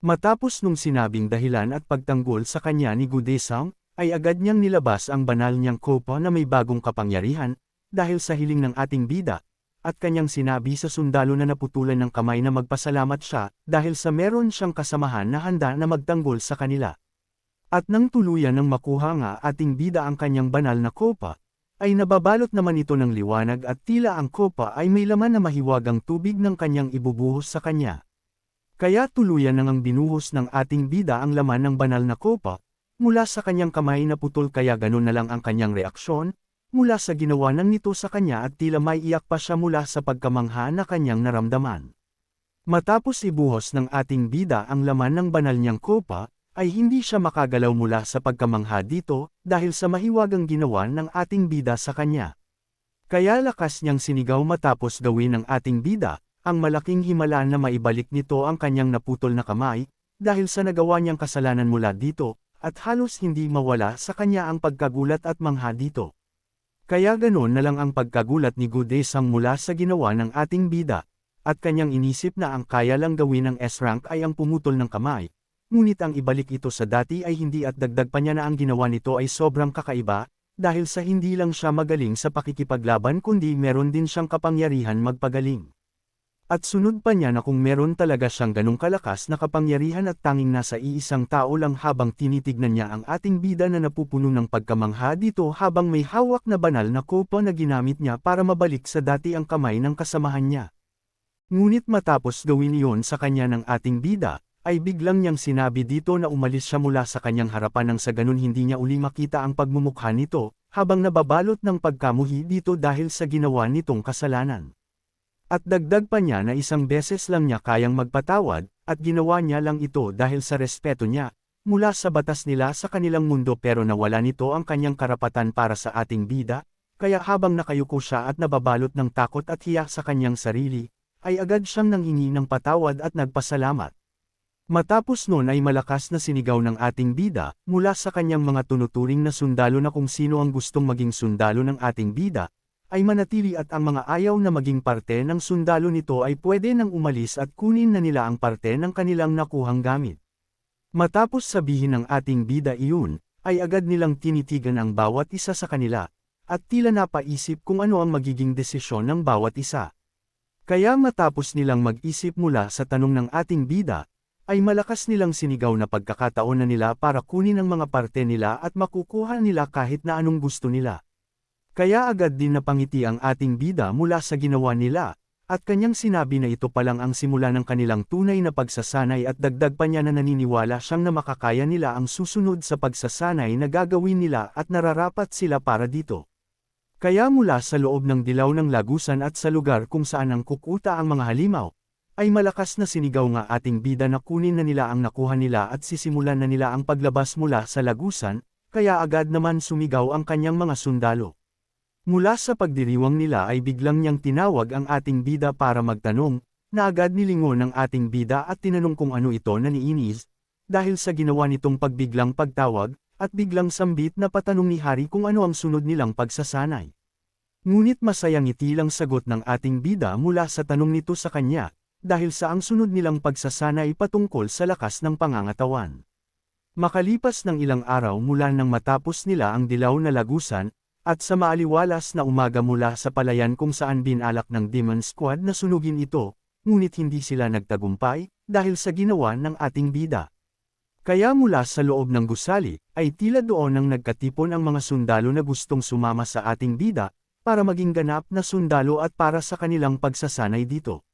Matapos nung sinabing dahilan at pagtanggol sa kanya ni Gudesang, ay agad niyang nilabas ang banal niyang kopa na may bagong kapangyarihan, dahil sa hiling ng ating bida, at kanyang sinabi sa sundalo na naputulan ng kamay na magpasalamat siya, dahil sa meron siyang kasamahan na handa na magtanggol sa kanila. At nang tuluyan ng makuha nga ating bida ang kanyang banal na kopa, ay nababalot naman ito ng liwanag at tila ang kopa ay may laman na mahiwagang tubig ng kanyang ibubuhos sa kanya. Kaya tuluyan nang ang binuhos ng ating bida ang laman ng banal na kopa, mula sa kanyang kamay na putol kaya ganun na lang ang kanyang reaksyon, mula sa ginawa ng nito sa kanya at tila may iyak pa siya mula sa pagkamangha na kanyang naramdaman. Matapos ibuhos ng ating bida ang laman ng banal niyang kopa, ay hindi siya makagalaw mula sa pagkamangha dito, dahil sa mahiwagang ginawa ng ating bida sa kanya. Kaya lakas niyang sinigaw matapos gawin ng ating bida, ang malaking himala na maibalik nito ang kanyang naputol na kamay, dahil sa nagawa niyang kasalanan mula dito, at halos hindi mawala sa kanya ang pagkagulat at mangha dito. Kaya ganoon na lang ang pagkagulat ni Gudesang mula sa ginawa ng ating bida, at kanyang inisip na ang kaya lang gawin ng S-rank ay ang pumutol ng kamay, ngunit ang ibalik ito sa dati ay hindi at dagdag pa niya na ang ginawa nito ay sobrang kakaiba, dahil sa hindi lang siya magaling sa pakikipaglaban kundi meron din siyang kapangyarihan magpagaling. At sunod pa niya na kung meron talaga siyang ganong kalakas na kapangyarihan at tanging nasa iisang tao lang habang tinitignan niya ang ating bida na napupuno ng pagkamangha dito habang may hawak na banal na kopo na ginamit niya para mabalik sa dati ang kamay ng kasamahan niya. Ngunit matapos gawin iyon sa kanya ng ating bida, ay biglang niyang sinabi dito na umalis siya mula sa kanyang harapan nang sa ganun hindi niya uli makita ang pagmumukha nito, habang nababalot ng pagkamuhi dito dahil sa ginawa nitong kasalanan. At dagdag pa niya na isang beses lang niya kayang magpatawad, at ginawa niya lang ito dahil sa respeto niya, mula sa batas nila sa kanilang mundo pero nawala nito ang kanyang karapatan para sa ating bida, kaya habang nakayuko siya at nababalot ng takot at hiya sa kanyang sarili, ay agad siyang nanghingi ng patawad at nagpasalamat. Matapos noon ay malakas na sinigaw ng ating bida, mula sa kanyang mga tunuturing na sundalo na kung sino ang gustong maging sundalo ng ating bida, ay manatili at ang mga ayaw na maging parte ng sundalo nito ay pwede nang umalis at kunin na nila ang parte ng kanilang nakuhang gamit. Matapos sabihin ng ating bida iyon, ay agad nilang tinitigan ang bawat isa sa kanila, at tila napaisip kung ano ang magiging desisyon ng bawat isa. Kaya matapos nilang mag-isip mula sa tanong ng ating bida, ay malakas nilang sinigaw na pagkakataon na nila para kunin ang mga parte nila at makukuha nila kahit na anong gusto nila. Kaya agad din napangiti ang ating bida mula sa ginawa nila, at kanyang sinabi na ito palang ang simula ng kanilang tunay na pagsasanay at dagdag pa niya na naniniwala siyang na makakaya nila ang susunod sa pagsasanay na gagawin nila at nararapat sila para dito. Kaya mula sa loob ng dilaw ng lagusan at sa lugar kung saan ang kukuta ang mga halimaw, ay malakas na sinigaw nga ating bida na kunin na nila ang nakuha nila at sisimulan na nila ang paglabas mula sa lagusan, kaya agad naman sumigaw ang kanyang mga sundalo. Mula sa pagdiriwang nila ay biglang niyang tinawag ang ating bida para magtanong, na agad nilingon ng ating bida at tinanong kung ano ito na niinis, dahil sa ginawa nitong pagbiglang pagtawag, at biglang sambit na patanong ni Hari kung ano ang sunod nilang pagsasanay. Ngunit masayang ngiti lang sagot ng ating bida mula sa tanong nito sa kanya, dahil sa ang sunod nilang pagsasanay patungkol sa lakas ng pangangatawan. Makalipas ng ilang araw mula nang matapos nila ang dilaw na lagusan, at sa maaliwalas na umaga mula sa palayan kung saan binalak ng Demon Squad na sunugin ito, ngunit hindi sila nagtagumpay, dahil sa ginawa ng ating bida. Kaya mula sa loob ng gusali, ay tila doon ang nagkatipon ang mga sundalo na gustong sumama sa ating bida, para maging ganap na sundalo at para sa kanilang pagsasanay dito.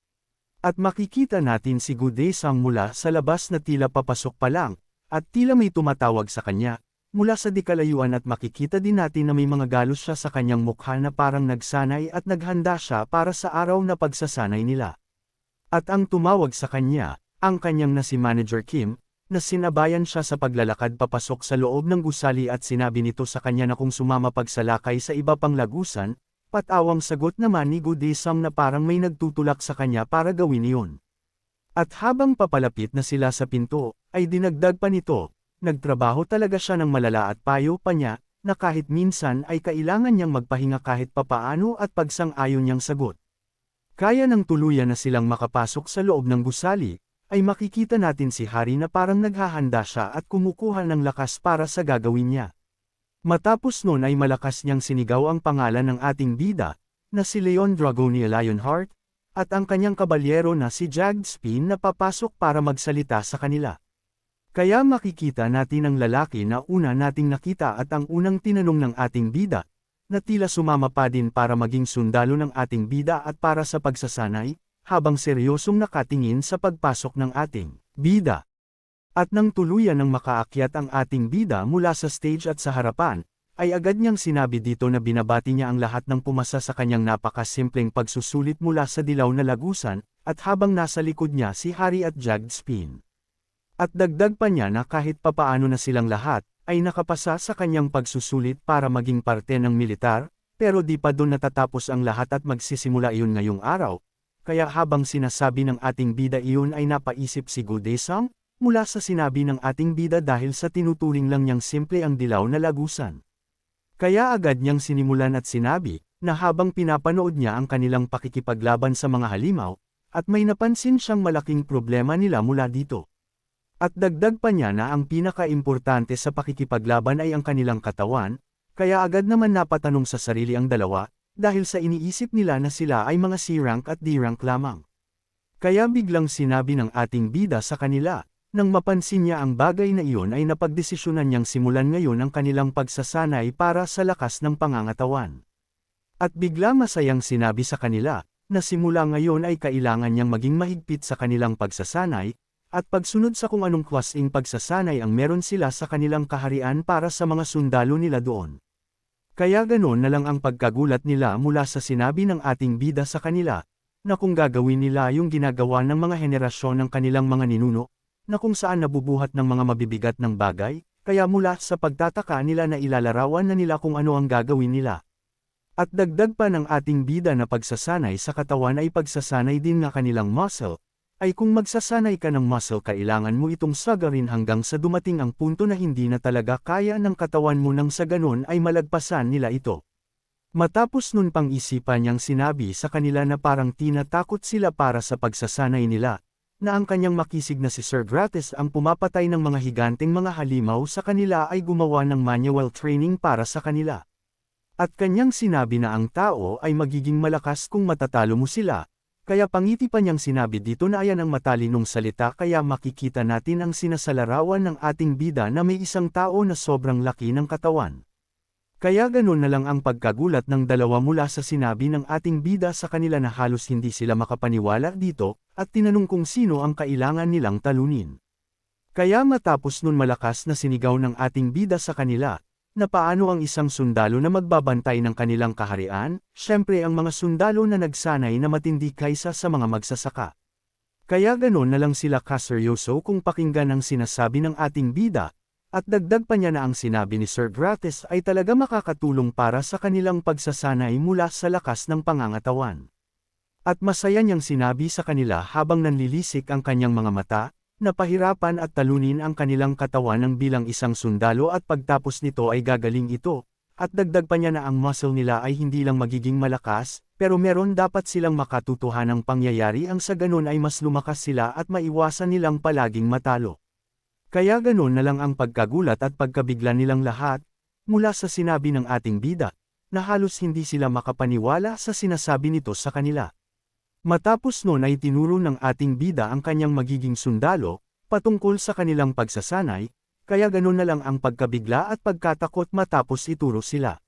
At makikita natin si Gudesang mula sa labas na tila papasok pa lang, at tila may tumatawag sa kanya, mula sa dikalayuan at makikita din natin na may mga galos siya sa kanyang mukha na parang nagsanay at naghanda siya para sa araw na pagsasanay nila. At ang tumawag sa kanya, ang kanyang na si Manager Kim, na sinabayan siya sa paglalakad papasok sa loob ng gusali at sinabi nito sa kanya na kung sumama pagsalakay sa iba pang lagusan, patawang sagot naman ni Gudesang na parang may nagtutulak sa kanya para gawin iyon. At habang papalapit na sila sa pinto, ay dinagdag pa nito, nagtrabaho talaga siya ng malala at payo pa niya, na kahit minsan ay kailangan niyang magpahinga kahit papaano at pagsang-ayon niyang sagot. Kaya nang tuluyan na silang makapasok sa loob ng gusali, ay makikita natin si Hari na parang naghahanda siya at kumukuha ng lakas para sa gagawin niya. Matapos nun ay malakas niyang sinigaw ang pangalan ng ating bida, na si Leon Dragonia Lionheart, at ang kanyang kabalyero na si Jagged Spin na papasok para magsalita sa kanila. Kaya makikita natin ang lalaki na una nating nakita at ang unang tinanong ng ating bida, na tila sumama pa din para maging sundalo ng ating bida at para sa pagsasanay, habang seryosong nakatingin sa pagpasok ng ating bida. At nang tuluyan ng makaakyat ang ating bida mula sa stage at sa harapan, ay agad niyang sinabi dito na binabati niya ang lahat ng pumasa sa kanyang napakasimpleng pagsusulit mula sa dilaw na lagusan, at habang nasa likod niya si Hari at Jagged Spin. At dagdag pa niya na kahit papaano na silang lahat, ay nakapasa sa kanyang pagsusulit para maging parte ng militar, pero di pa doon natatapos ang lahat at magsisimula iyon ngayong araw. Kaya habang sinasabi ng ating bida iyon ay napaisip si Gudesang, mula sa sinabi ng ating bida dahil sa tinuturing lang niyang simple ang dilaw na lagusan. Kaya agad niyang sinimulan at sinabi, na habang pinapanood niya ang kanilang pakikipaglaban sa mga halimaw, at may napansin siyang malaking problema nila mula dito. At dagdag pa niya na ang pinaka-importante sa pakikipaglaban ay ang kanilang katawan, kaya agad naman napatanong sa sarili ang dalawa, dahil sa iniisip nila na sila ay mga C-rank at D-rank lamang. Kaya biglang sinabi ng ating bida sa kanila, nang mapansin niya ang bagay na iyon ay napagdesisyonan niyang simulan ngayon ang kanilang pagsasanay para sa lakas ng pangangatawan. At bigla masayang sinabi sa kanila, na simula ngayon ay kailangan niyang maging mahigpit sa kanilang pagsasanay, at pagsunod sa kung anong klaseng pagsasanay ang meron sila sa kanilang kaharian para sa mga sundalo nila doon. Kaya ganoon na lang ang pagkagulat nila mula sa sinabi ng ating bida sa kanila, na kung gagawin nila yung ginagawa ng mga henerasyon ng kanilang mga ninuno, na kung saan nabubuhat ng mga mabibigat ng bagay, kaya mula sa pagtataka nila na ilalarawan na nila kung ano ang gagawin nila. At dagdag pa ng ating bida na pagsasanay sa katawan ay pagsasanay din ng kanilang muscle, ay kung magsasanay ka ng muscle kailangan mo itong sagarin hanggang sa dumating ang punto na hindi na talaga kaya ng katawan mo nang sa ganon ay malagpasan nila ito. Matapos nun pang isipan niyang sinabi sa kanila na parang tinatakot sila para sa pagsasanay nila, na ang kanyang makisig na si Sir Gratis ang pumapatay ng mga higanteng mga halimaw sa kanila ay gumawa ng manual training para sa kanila. At kanyang sinabi na ang tao ay magiging malakas kung matatalo mo sila, kaya pangiti pa niyang sinabi dito na ayan ang matalinong salita kaya makikita natin ang sinasalarawan ng ating bida na may isang tao na sobrang laki ng katawan. Kaya ganun na lang ang pagkagulat ng dalawa mula sa sinabi ng ating bida sa kanila na halos hindi sila makapaniwala dito, at tinanong kung sino ang kailangan nilang talunin. Kaya matapos nun malakas na sinigaw ng ating bida sa kanila, na paano ang isang sundalo na magbabantay ng kanilang kaharian, syempre ang mga sundalo na nagsanay na matindi kaysa sa mga magsasaka. Kaya ganun na lang sila kaseryoso kung pakinggan ang sinasabi ng ating bida, at dagdag pa niya na ang sinabi ni Sir Gratis ay talaga makakatulong para sa kanilang pagsasanay mula sa lakas ng pangangatawan. At masaya niyang sinabi sa kanila habang nanlilisik ang kanyang mga mata, na pahirapan at talunin ang kanilang katawan ng bilang isang sundalo at pagtapos nito ay gagaling ito, at dagdag pa niya na ang muscle nila ay hindi lang magiging malakas, pero meron dapat silang makatutuhanang pangyayari ang sa ganun ay mas lumakas sila at maiwasan nilang palaging matalo. Kaya ganun na lang ang pagkagulat at pagkabigla nilang lahat, mula sa sinabi ng ating bida, na halos hindi sila makapaniwala sa sinasabi nito sa kanila. Matapos nun ay tinuro ng ating bida ang kanyang magiging sundalo, patungkol sa kanilang pagsasanay, kaya ganun na lang ang pagkabigla at pagkatakot matapos ituro sila.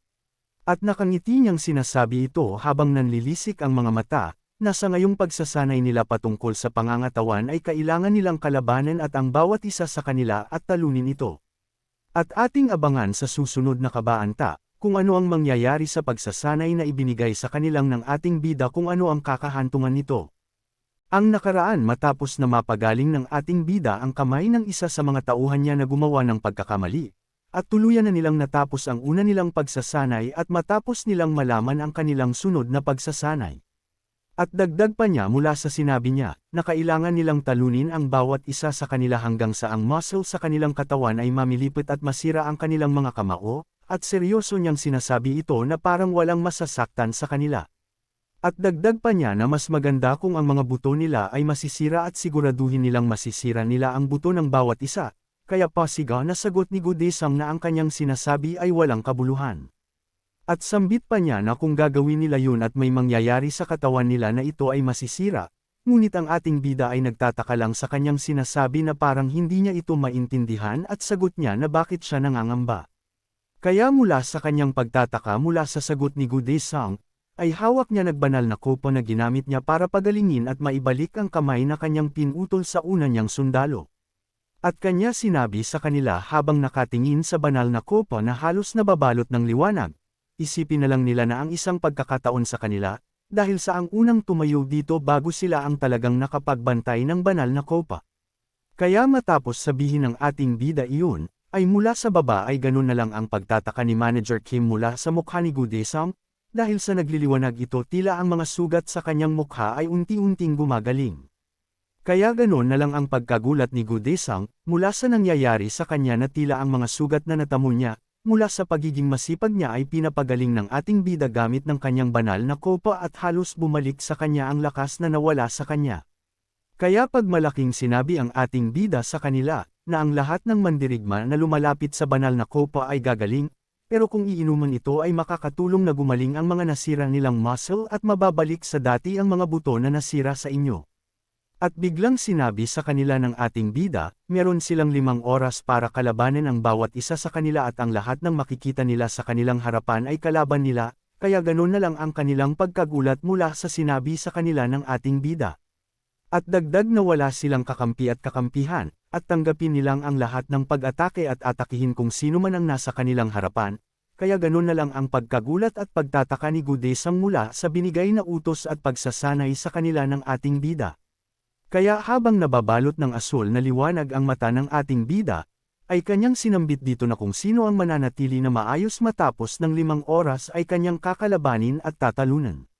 At nakangiti niyang sinasabi ito habang nanlilisik ang mga mata, na sa ngayong pagsasanay nila patungkol sa pangangatawan ay kailangan nilang kalabanan at ang bawat isa sa kanila at talunin ito. At ating abangan sa susunod na kabaanta, kung ano ang mangyayari sa pagsasanay na ibinigay sa kanilang ng ating bida kung ano ang kakahantungan nito. Ang nakaraan matapos na mapagaling ng ating bida ang kamay ng isa sa mga tauhan niya na gumawa ng pagkakamali, at tuluyan na nilang natapos ang una nilang pagsasanay at matapos nilang malaman ang kanilang sunod na pagsasanay. At dagdag pa niya mula sa sinabi niya, na kailangan nilang talunin ang bawat isa sa kanila hanggang sa ang muscle sa kanilang katawan ay mamilipit at masira ang kanilang mga kamao, at seryoso niyang sinasabi ito na parang walang masasaktan sa kanila. At dagdag pa niya na mas maganda kung ang mga buto nila ay masisira at siguraduhin nilang masisira nila ang buto ng bawat isa, kaya pasigaw na sagot ni Gudesang na ang kanyang sinasabi ay walang kabuluhan. At sambit pa niya na kung gagawin nila yun at may mangyayari sa katawan nila na ito ay masisira, ngunit ang ating bida ay nagtataka lang sa kanyang sinasabi na parang hindi niya ito maintindihan at sagot niya na bakit siya nangangamba. Kaya mula sa kanyang pagtataka mula sa sagot ni Gudesang, ay hawak niya nagbanal na kopo na ginamit niya para pagalingin at maibalik ang kamay na kanyang pinutol sa una niyang sundalo. At kanya sinabi sa kanila habang nakatingin sa banal na kopo na halos nababalot ng liwanag, isipin na lang nila na ang isang pagkakataon sa kanila, dahil sa ang unang tumayo dito bago sila ang talagang nakapagbantay ng banal na kopa. Kaya matapos sabihin ng ating bida iyon, ay mula sa baba ay ganun na lang ang pagtataka ni Manager Kim mula sa mukha ni Gudesang, dahil sa nagliliwanag ito tila ang mga sugat sa kanyang mukha ay unti-unting gumagaling. Kaya ganun na lang ang pagkagulat ni Gudesang, mula sa nangyayari sa kanya na tila ang mga sugat na natamo niya, mula sa pagiging masipag niya ay pinapagaling ng ating bida gamit ng kanyang banal na kopa at halos bumalik sa kanya ang lakas na nawala sa kanya. Kaya pagmalaking sinabi ang ating bida sa kanila, na ang lahat ng mandirigma na lumalapit sa banal na kopa ay gagaling, pero kung iinuman ito ay makakatulong na gumaling ang mga nasira nilang muscle at mababalik sa dati ang mga buto na nasira sa inyo. At biglang sinabi sa kanila ng ating bida, meron silang 5 oras para kalabanin ang bawat isa sa kanila at ang lahat ng makikita nila sa kanilang harapan ay kalaban nila, kaya ganun na lang ang kanilang pagkagulat mula sa sinabi sa kanila ng ating bida. At dagdag na wala silang kakampi at kakampihan, at tanggapin nilang ang lahat ng pag-atake at atakihin kung sino man ang nasa kanilang harapan, kaya ganun na lang ang pagkagulat at pagtataka ni Gudesang mula sa binigay na utos at pagsasanay sa kanila ng ating bida. Kaya habang nababalot ng asul na liwanag ang mata ng ating bida, ay kanyang sinambit dito na kung sino ang mananatili na maayos matapos ng 5 oras ay kanyang kakalabanin at tatalunan.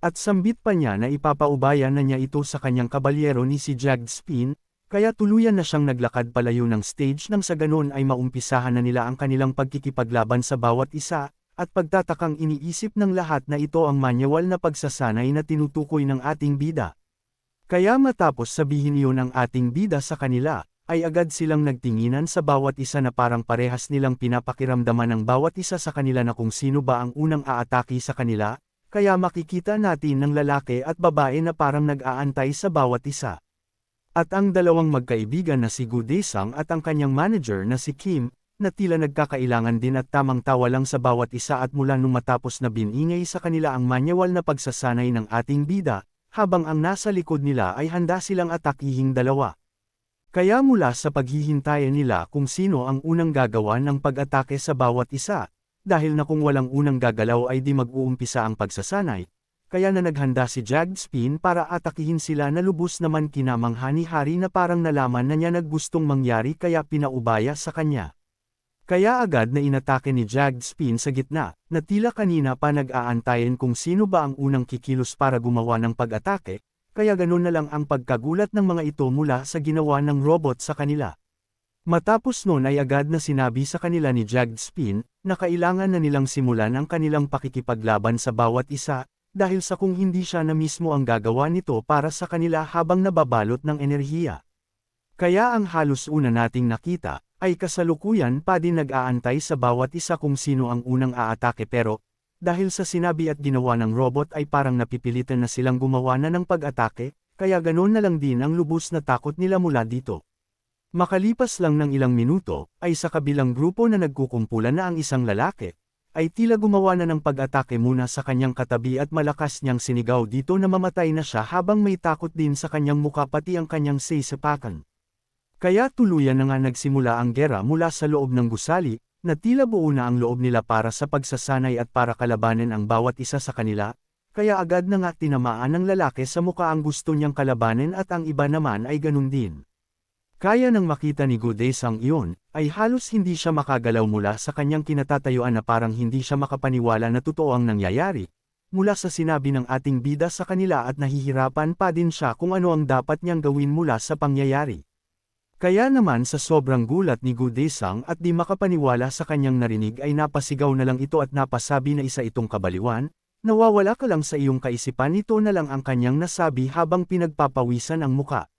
At sambit pa niya na ipapaubayan na niya ito sa kanyang kabalyero ni si Jagged Spin, kaya tuluyan na siyang naglakad palayo ng stage nang sa ganon ay maumpisahan na nila ang kanilang pagkikipaglaban sa bawat isa, at pagtatakang iniisip ng lahat na ito ang manyawal na pagsasanay na tinutukoy ng ating bida. Kaya matapos sabihin iyon ng ating bida sa kanila, ay agad silang nagtinginan sa bawat isa na parang parehas nilang pinapakiramdaman ng bawat isa sa kanila na kung sino ba ang unang aatake sa kanila, kaya makikita natin ng lalaki at babae na parang nag-aantay sa bawat isa. At ang dalawang magkaibigan na si Gudesang at ang kanyang manager na si Kim, na tila nagkakailangan din at tamang tawa lang sa bawat isa at mula nung matapos na biningay sa kanila ang manyawal na pagsasanay ng ating bida, habang ang nasa likod nila ay handa silang atakihing dalawa. Kaya mula sa paghihintayan nila kung sino ang unang gagawa ng pag-atake sa bawat isa, dahil na kung walang unang gagalaw ay di mag-uumpisa ang pagsasanay, kaya na naghanda si Jagged Spin para atakihin sila na lubos naman kinamangha ni Hari na parang nalaman na niya naggustong mangyari kaya pinaubaya sa kanya. Kaya agad na inatake ni Jagged Spin sa gitna, na tila kanina pa nag-aantayin kung sino ba ang unang kikilos para gumawa ng pag-atake, kaya ganun na lang ang pagkagulat ng mga ito mula sa ginawa ng robot sa kanila. Matapos nun ay agad na sinabi sa kanila ni Jagged Spin, na kailangan na nilang simulan ang kanilang pakikipaglaban sa bawat isa, dahil sa kung hindi siya na mismo ang gagawa nito para sa kanila habang nababalot ng enerhiya. Kaya ang halos una nating nakita, ay kasalukuyan pa din nag-aantay sa bawat isa kung sino ang unang aatake pero, dahil sa sinabi at ginawa ng robot ay parang napipilitan na silang gumawa na ng pag-atake, kaya ganoon na lang din ang lubos na takot nila mula dito. Makalipas lang ng ilang minuto, ay sa kabilang grupo na nagkukumpulan na ang isang lalaki, ay tila gumawa na ng pag-atake muna sa kanyang katabi at malakas niyang sinigaw dito na mamatay na siya habang may takot din sa kanyang mukha pati ang kanyang sisipakan. Kaya tuluyan na nga nagsimula ang gera mula sa loob ng gusali, na tila buo na ang loob nila para sa pagsasanay at para kalabanin ang bawat isa sa kanila, kaya agad na nga tinamaan ng lalaki sa mukha ang gusto niyang kalabanin at ang iba naman ay ganun din. Kaya nang makita ni Gudesang iyon, ay halos hindi siya makagalaw mula sa kanyang kinatatayuan na parang hindi siya makapaniwala na totoo ang nangyayari, mula sa sinabi ng ating bida sa kanila at nahihirapan pa din siya kung ano ang dapat niyang gawin mula sa pangyayari. Kaya naman sa sobrang gulat ni Gudesang at di makapaniwala sa kanyang narinig ay napasigaw na lang ito at napasabi na isa itong kabaliwan, nawawala ka lang sa iyong kaisipan ito na lang ang kanyang nasabi habang pinagpapawisan ang muka.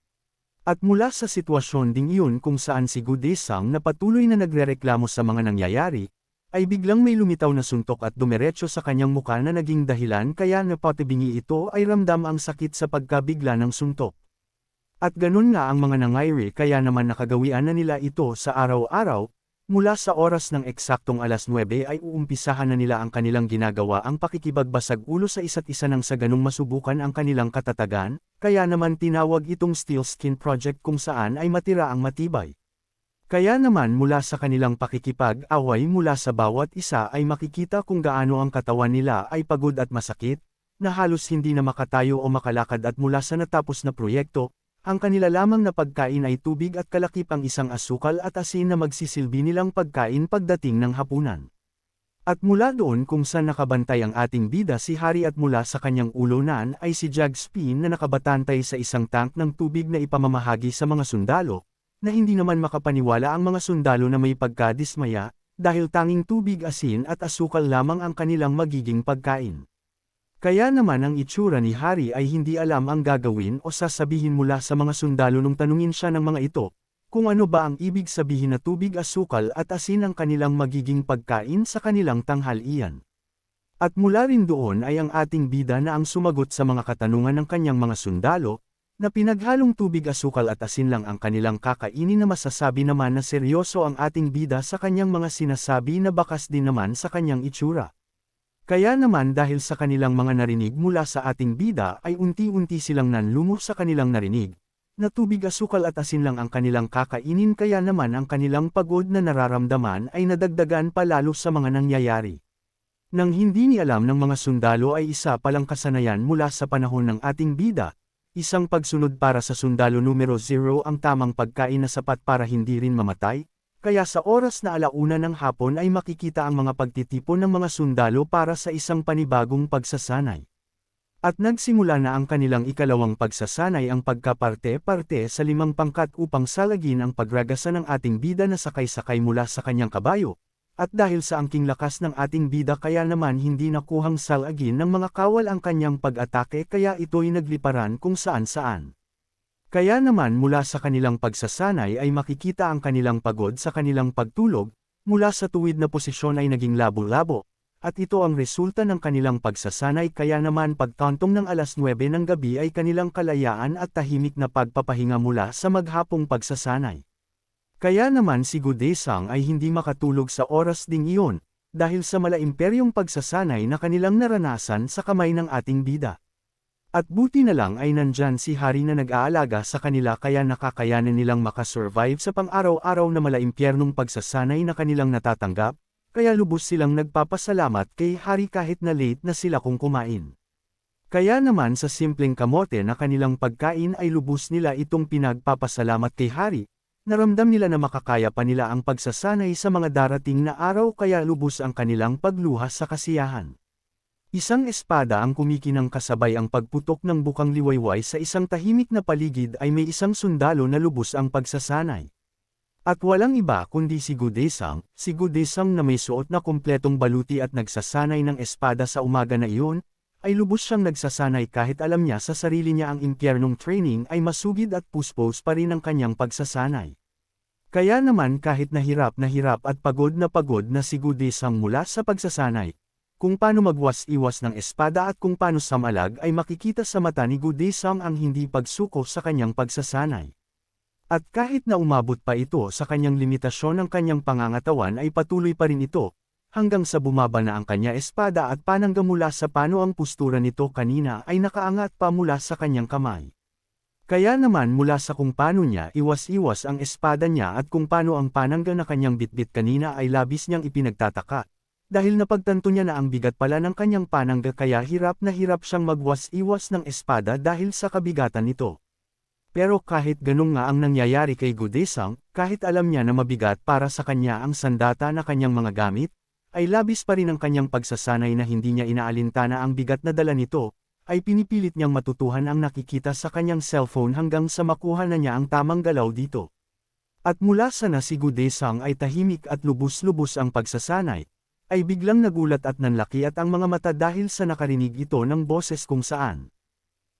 At mula sa sitwasyon ding iyon kung saan si Gudesang na patuloy na nagrereklamo sa mga nangyayari, ay biglang may lumitaw na suntok at dumiretso sa kanyang muka na naging dahilan kaya napatibingi ito ay ramdam ang sakit sa pagkabigla ng suntok. At ganun nga ang mga nangyayari kaya naman nakagawian na nila ito sa araw-araw, mula sa oras ng eksaktong 9 ay uumpisahan na nila ang kanilang ginagawa ang pakikibagbasag ulo sa isa't isa nang sa ganung masubukan ang kanilang katatagan, kaya naman tinawag itong Steel Skin Project kung saan ay matira ang matibay. Kaya naman mula sa kanilang pakikipag-away mula sa bawat isa ay makikita kung gaano ang katawan nila ay pagod at masakit, na halos hindi na makatayo o makalakad at mula sa natapos na proyekto, ang kanila lamang na pagkain ay tubig at kalakipang isang asukal at asin na magsisilbi nilang pagkain pagdating ng hapunan. At mula doon kung saan nakabantay ang ating bida si Hari at mula sa kanyang ulonan ay si Jagged Spin na nakabatantay sa isang tank ng tubig na ipamamahagi sa mga sundalo, na hindi naman makapaniwala ang mga sundalo na may pagkadismaya, dahil tanging tubig asin at asukal lamang ang kanilang magiging pagkain. Kaya naman ang itsura ni Hari ay hindi alam ang gagawin o sasabihin mula sa mga sundalo nung tanungin siya ng mga ito, kung ano ba ang ibig sabihin na tubig asukal at asin ang kanilang magiging pagkain sa kanilang tanghalian. At mula rin doon ay ang ating bida na ang sumagot sa mga katanungan ng kanyang mga sundalo, na pinaghalong tubig, asukal at asin lang ang kanilang kakainin, na masasabi naman na seryoso ang ating bida sa kanyang mga sinasabi na bakas din naman sa kanyang itsura. Kaya naman dahil sa kanilang mga narinig mula sa ating bida ay unti-unti silang nanlumos sa kanilang narinig, na tubig, asukal at asin lang ang kanilang kakainin, kaya naman ang kanilang pagod na nararamdaman ay nadagdagan pa lalo sa mga nangyayari. Nang hindi ni alam ng mga sundalo ay isa palang kasanayan mula sa panahon ng ating bida. Isang pagsunod para sa sundalo numero 0 ang tamang pagkain na sapat para hindi rin mamatay, kaya sa oras na 1:00 ng hapon ay makikita ang mga pagtitipon ng mga sundalo para sa isang panibagong pagsasanay. At nagsimula na ang kanilang ikalawang pagsasanay, ang pagkaparte-parte sa 5 pangkat upang salagin ang pagragasa ng ating bida na sakay-sakay mula sa kanyang kabayo. At dahil sa angking lakas ng ating bida kaya naman hindi nakuhang salagin ng mga kawal ang kanyang pag-atake, kaya ito'y nagliparan kung saan-saan. Kaya naman mula sa kanilang pagsasanay ay makikita ang kanilang pagod sa kanilang pagtulog, mula sa tuwid na posisyon ay naging labo-labo, at ito ang resulta ng kanilang pagsasanay. Kaya naman pagtantong ng 9:00 ng gabi ay kanilang kalayaan at tahimik na pagpapahinga mula sa maghapong pagsasanay. Kaya naman si Gudesang ay hindi makatulog sa oras ding iyon, dahil sa malaimperyong pagsasanay na kanilang naranasan sa kamay ng ating bida. At buti na lang ay nandyan si Hari na nag-aalaga sa kanila, kaya nakakayanan nilang makasurvive sa pang-araw-araw na malaimpyernong pagsasanay na kanilang natatanggap, kaya lubos silang nagpapasalamat kay Hari kahit na late na sila kung kumain. Kaya naman sa simpleng kamote na kanilang pagkain ay lubos nila itong pinagpapasalamat kay Hari. Naramdam nila na makakaya pa nila ang pagsasanay sa mga darating na araw, kaya lubos ang kanilang pagluhas sa kasiyahan. Isang espada ang kumikinang kasabay ang pagputok ng bukang liwayway sa isang tahimik na paligid ay may isang sundalo na lubos ang pagsasanay. At walang iba kundi si Gudesang na may suot na kumpletong baluti at nagsasanay ng espada sa umaga na iyon, ay lubos siyang nagsasanay kahit alam niya sa sarili niya ang impyernong training ay masugid at puspos pa rin ang kanyang pagsasanay. Kaya naman kahit na hirap at pagod na si Gudesang mula sa pagsasanay, kung paano magwas-iwas ng espada at kung paano samalag ay makikita sa mata ni Gudesang ang hindi pagsuko sa kanyang pagsasanay. At kahit na umabot pa ito sa kanyang limitasyon ng kanyang pangangatawan ay patuloy pa rin ito, hanggang sa bumaba na ang kanya espada at panangga mula sa paano ang postura nito kanina ay nakaangat pa mula sa kanyang kamay. Kaya naman mula sa kung paano niya iwas-iwas ang espada niya at kung paano ang panangga na kanyang bitbit kanina ay labis niyang ipinagtataka. Dahil napagtanto niya na ang bigat pala ng kanyang panangga, kaya hirap na hirap siyang magwas-iwas ng espada dahil sa kabigatan nito. Pero kahit ganun nga ang nangyayari kay Gudesang, kahit alam niya na mabigat para sa kanya ang sandata na kanyang mga gamit, ay labis pa rin ang kanyang pagsasanay na hindi niya inaalintana ang bigat na dala nito, ay pinipilit niyang matutuhan ang nakikita sa kanyang cellphone hanggang sa makuha na niya ang tamang galaw dito. At mula sa na si Gudesang ay tahimik at lubos-lubos ang pagsasanay, ay biglang nagulat at nanlaki at ang mga mata dahil sa nakarinig ito ng boses kung saan.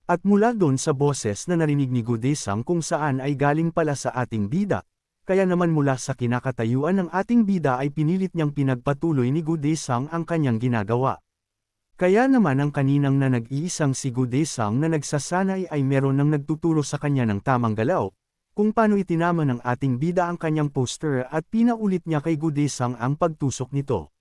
At mula doon sa boses na narinig ni Gudesang kung saan ay galing pala sa ating bida. Kaya naman mula sa kinakatayuan ng ating bida ay pinilit niyang pinagpatuloy ni Gudesang ang kanyang ginagawa. Kaya naman ang kaninang na nag-iisang si Gudesang na nagsasanay ay meron nang nagtuturo sa kanya ng tamang galaw, kung paano itinama ng ating bida ang kanyang poster at pinaulit niya kay Gudesang ang pagtusok nito.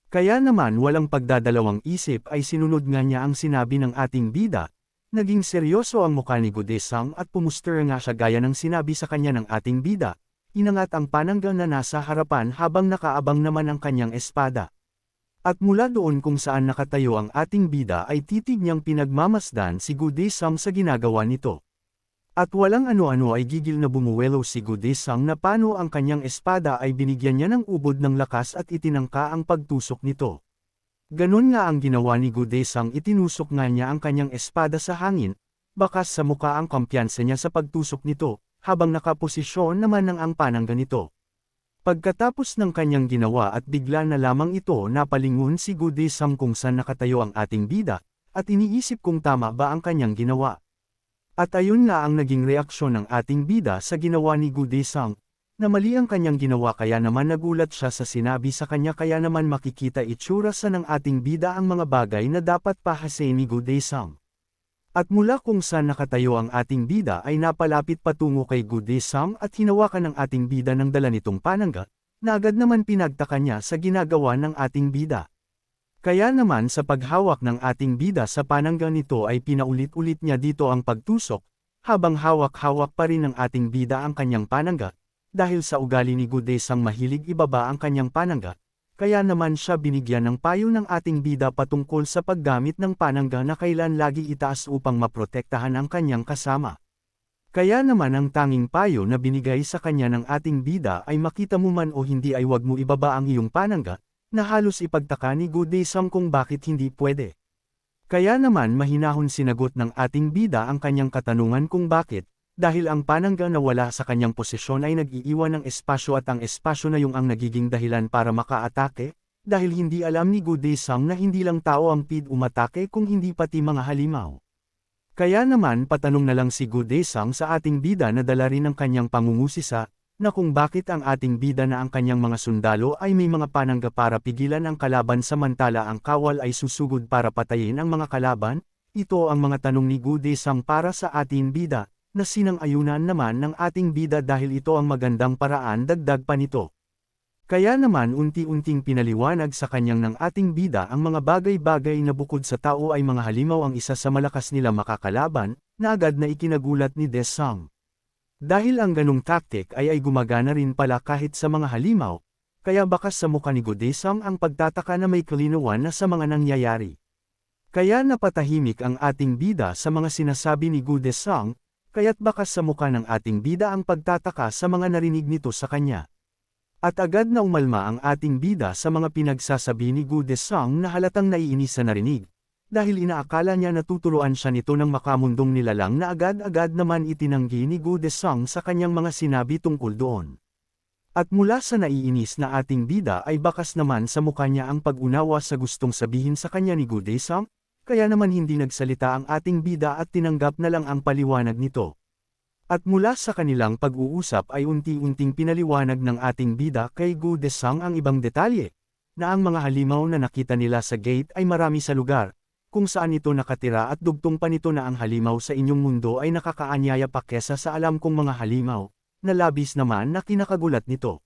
Kaya naman walang pagdadalawang isip ay sinunod nga niya ang sinabi ng ating bida. Naging seryoso ang mukha ni Gudesang at pumuster nga siya gaya ng sinabi sa kanya ng ating bida. Inangat ang panangga na nasa harapan habang nakaabang naman ang kanyang espada. At mula doon kung saan nakatayo ang ating bida ay titig niyang pinagmamasdan si Gudesang sa ginagawa nito. At walang ano-ano ay gigil na bumuwelo si Gudesang na paano ang kanyang espada ay binigyan niya ng ubod ng lakas at itinangka ang pagtusok nito. Ganon nga ang ginawa ni Gudesang, itinusok nga niya ang kanyang espada sa hangin, bakas sa mukha ang kumpiyansa niya sa pagtusok nito. Habang nakaposisyon naman ng ang panangga nito. Pagkatapos ng kanyang ginawa at bigla na lamang ito napalingon si Gudesang kung saan nakatayo ang ating bida, at iniisip kung tama ba ang kanyang ginawa. At ayun nga ang naging reaksyon ng ating bida sa ginawa ni Gudesang, na mali ang kanyang ginawa, kaya naman nagulat siya sa sinabi sa kanya, kaya naman makikita itsura sa ng ating bida ang mga bagay na dapat pahasain ni Gudesang. At mula kung saan nakatayo ang ating bida ay napalapit patungo kay Gudesang at hinawakan ng ating bida ng dala nitong panangga, na agad naman pinagtaka niya sa ginagawa ng ating bida. Kaya naman sa paghawak ng ating bida sa panangga nito ay pinaulit-ulit niya dito ang pagtusok, habang hawak-hawak pa rin ng ating bida ang kanyang panangga, dahil sa ugali ni Gudesang mahilig ibaba ang kanyang panangga. Kaya naman siya binigyan ng payo ng ating bida patungkol sa paggamit ng panangga na kailan lagi itaas upang maprotektahan ang kanyang kasama. Kaya naman ang tanging payo na binigay sa kanya ng ating bida ay makita mo man o hindi ay wag mo ibaba ang iyong panangga, na halos ipagtaka ni Gudesang kung bakit hindi pwede. Kaya naman mahinahon sinagot ng ating bida ang kanyang katanungan kung bakit, dahil ang panangga na wala sa kanyang posisyon ay nag-iiwan ng espasyo at ang espasyo na yung ang nagiging dahilan para makaatake, dahil hindi alam ni Gudesang na hindi lang tao ang pid umatake kung hindi pati mga halimaw. Kaya naman patanong na lang si Gudesang sa ating bida na dala rin ng kanyang pangungusisa, na kung bakit ang ating bida na ang kanyang mga sundalo ay may mga panangga para pigilan ang kalaban samantala ang kawal ay susugod para patayin ang mga kalaban. Ito ang mga tanong ni Gudesang para sa ating bida, na sinang-ayunan naman ng ating bida dahil ito ang magandang paraan dagdag pa nito. Kaya naman unti-unting pinaliwanag sa kanyang ng ating bida ang mga bagay-bagay na bukod sa tao ay mga halimaw ang isa sa malakas nila makakalaban, na agad na ikinagulat ni Desang. Dahil ang ganong taktik ay gumagana rin pala kahit sa mga halimaw, kaya bakas sa mukha ni Gudesang ang pagtataka na may kalinawan na sa mga nangyayari. Kaya napatahimik ang ating bida sa mga sinasabi ni Gudesang, kaya't bakas sa mukha ng ating bida ang pagtataka sa mga narinig nito sa kanya. At agad na umalma ang ating bida sa mga pinagsasabi ni Gudesang na halatang naiinis sa narinig, dahil inaakala niya natuturuan siya nito ng makamundong nilalang na agad-agad naman itinanggi ni Gudesang sa kanyang mga sinabi tungkol doon. At mula sa naiinis na ating bida ay bakas naman sa mukha niya ang pag-unawa sa gustong sabihin sa kanya ni Gudesang, kaya naman hindi nagsalita ang ating bida at tinanggap na lang ang paliwanag nito. At mula sa kanilang pag-uusap ay unti-unting pinaliwanag ng ating bida kay Gudesang ang ibang detalye, na ang mga halimaw na nakita nila sa gate ay marami sa lugar, kung saan ito nakatira at dugtong pa nito na ang halimaw sa inyong mundo ay nakakaanyaya pa kesa sa alam kong mga halimaw, na labis naman na kinakagulat nito.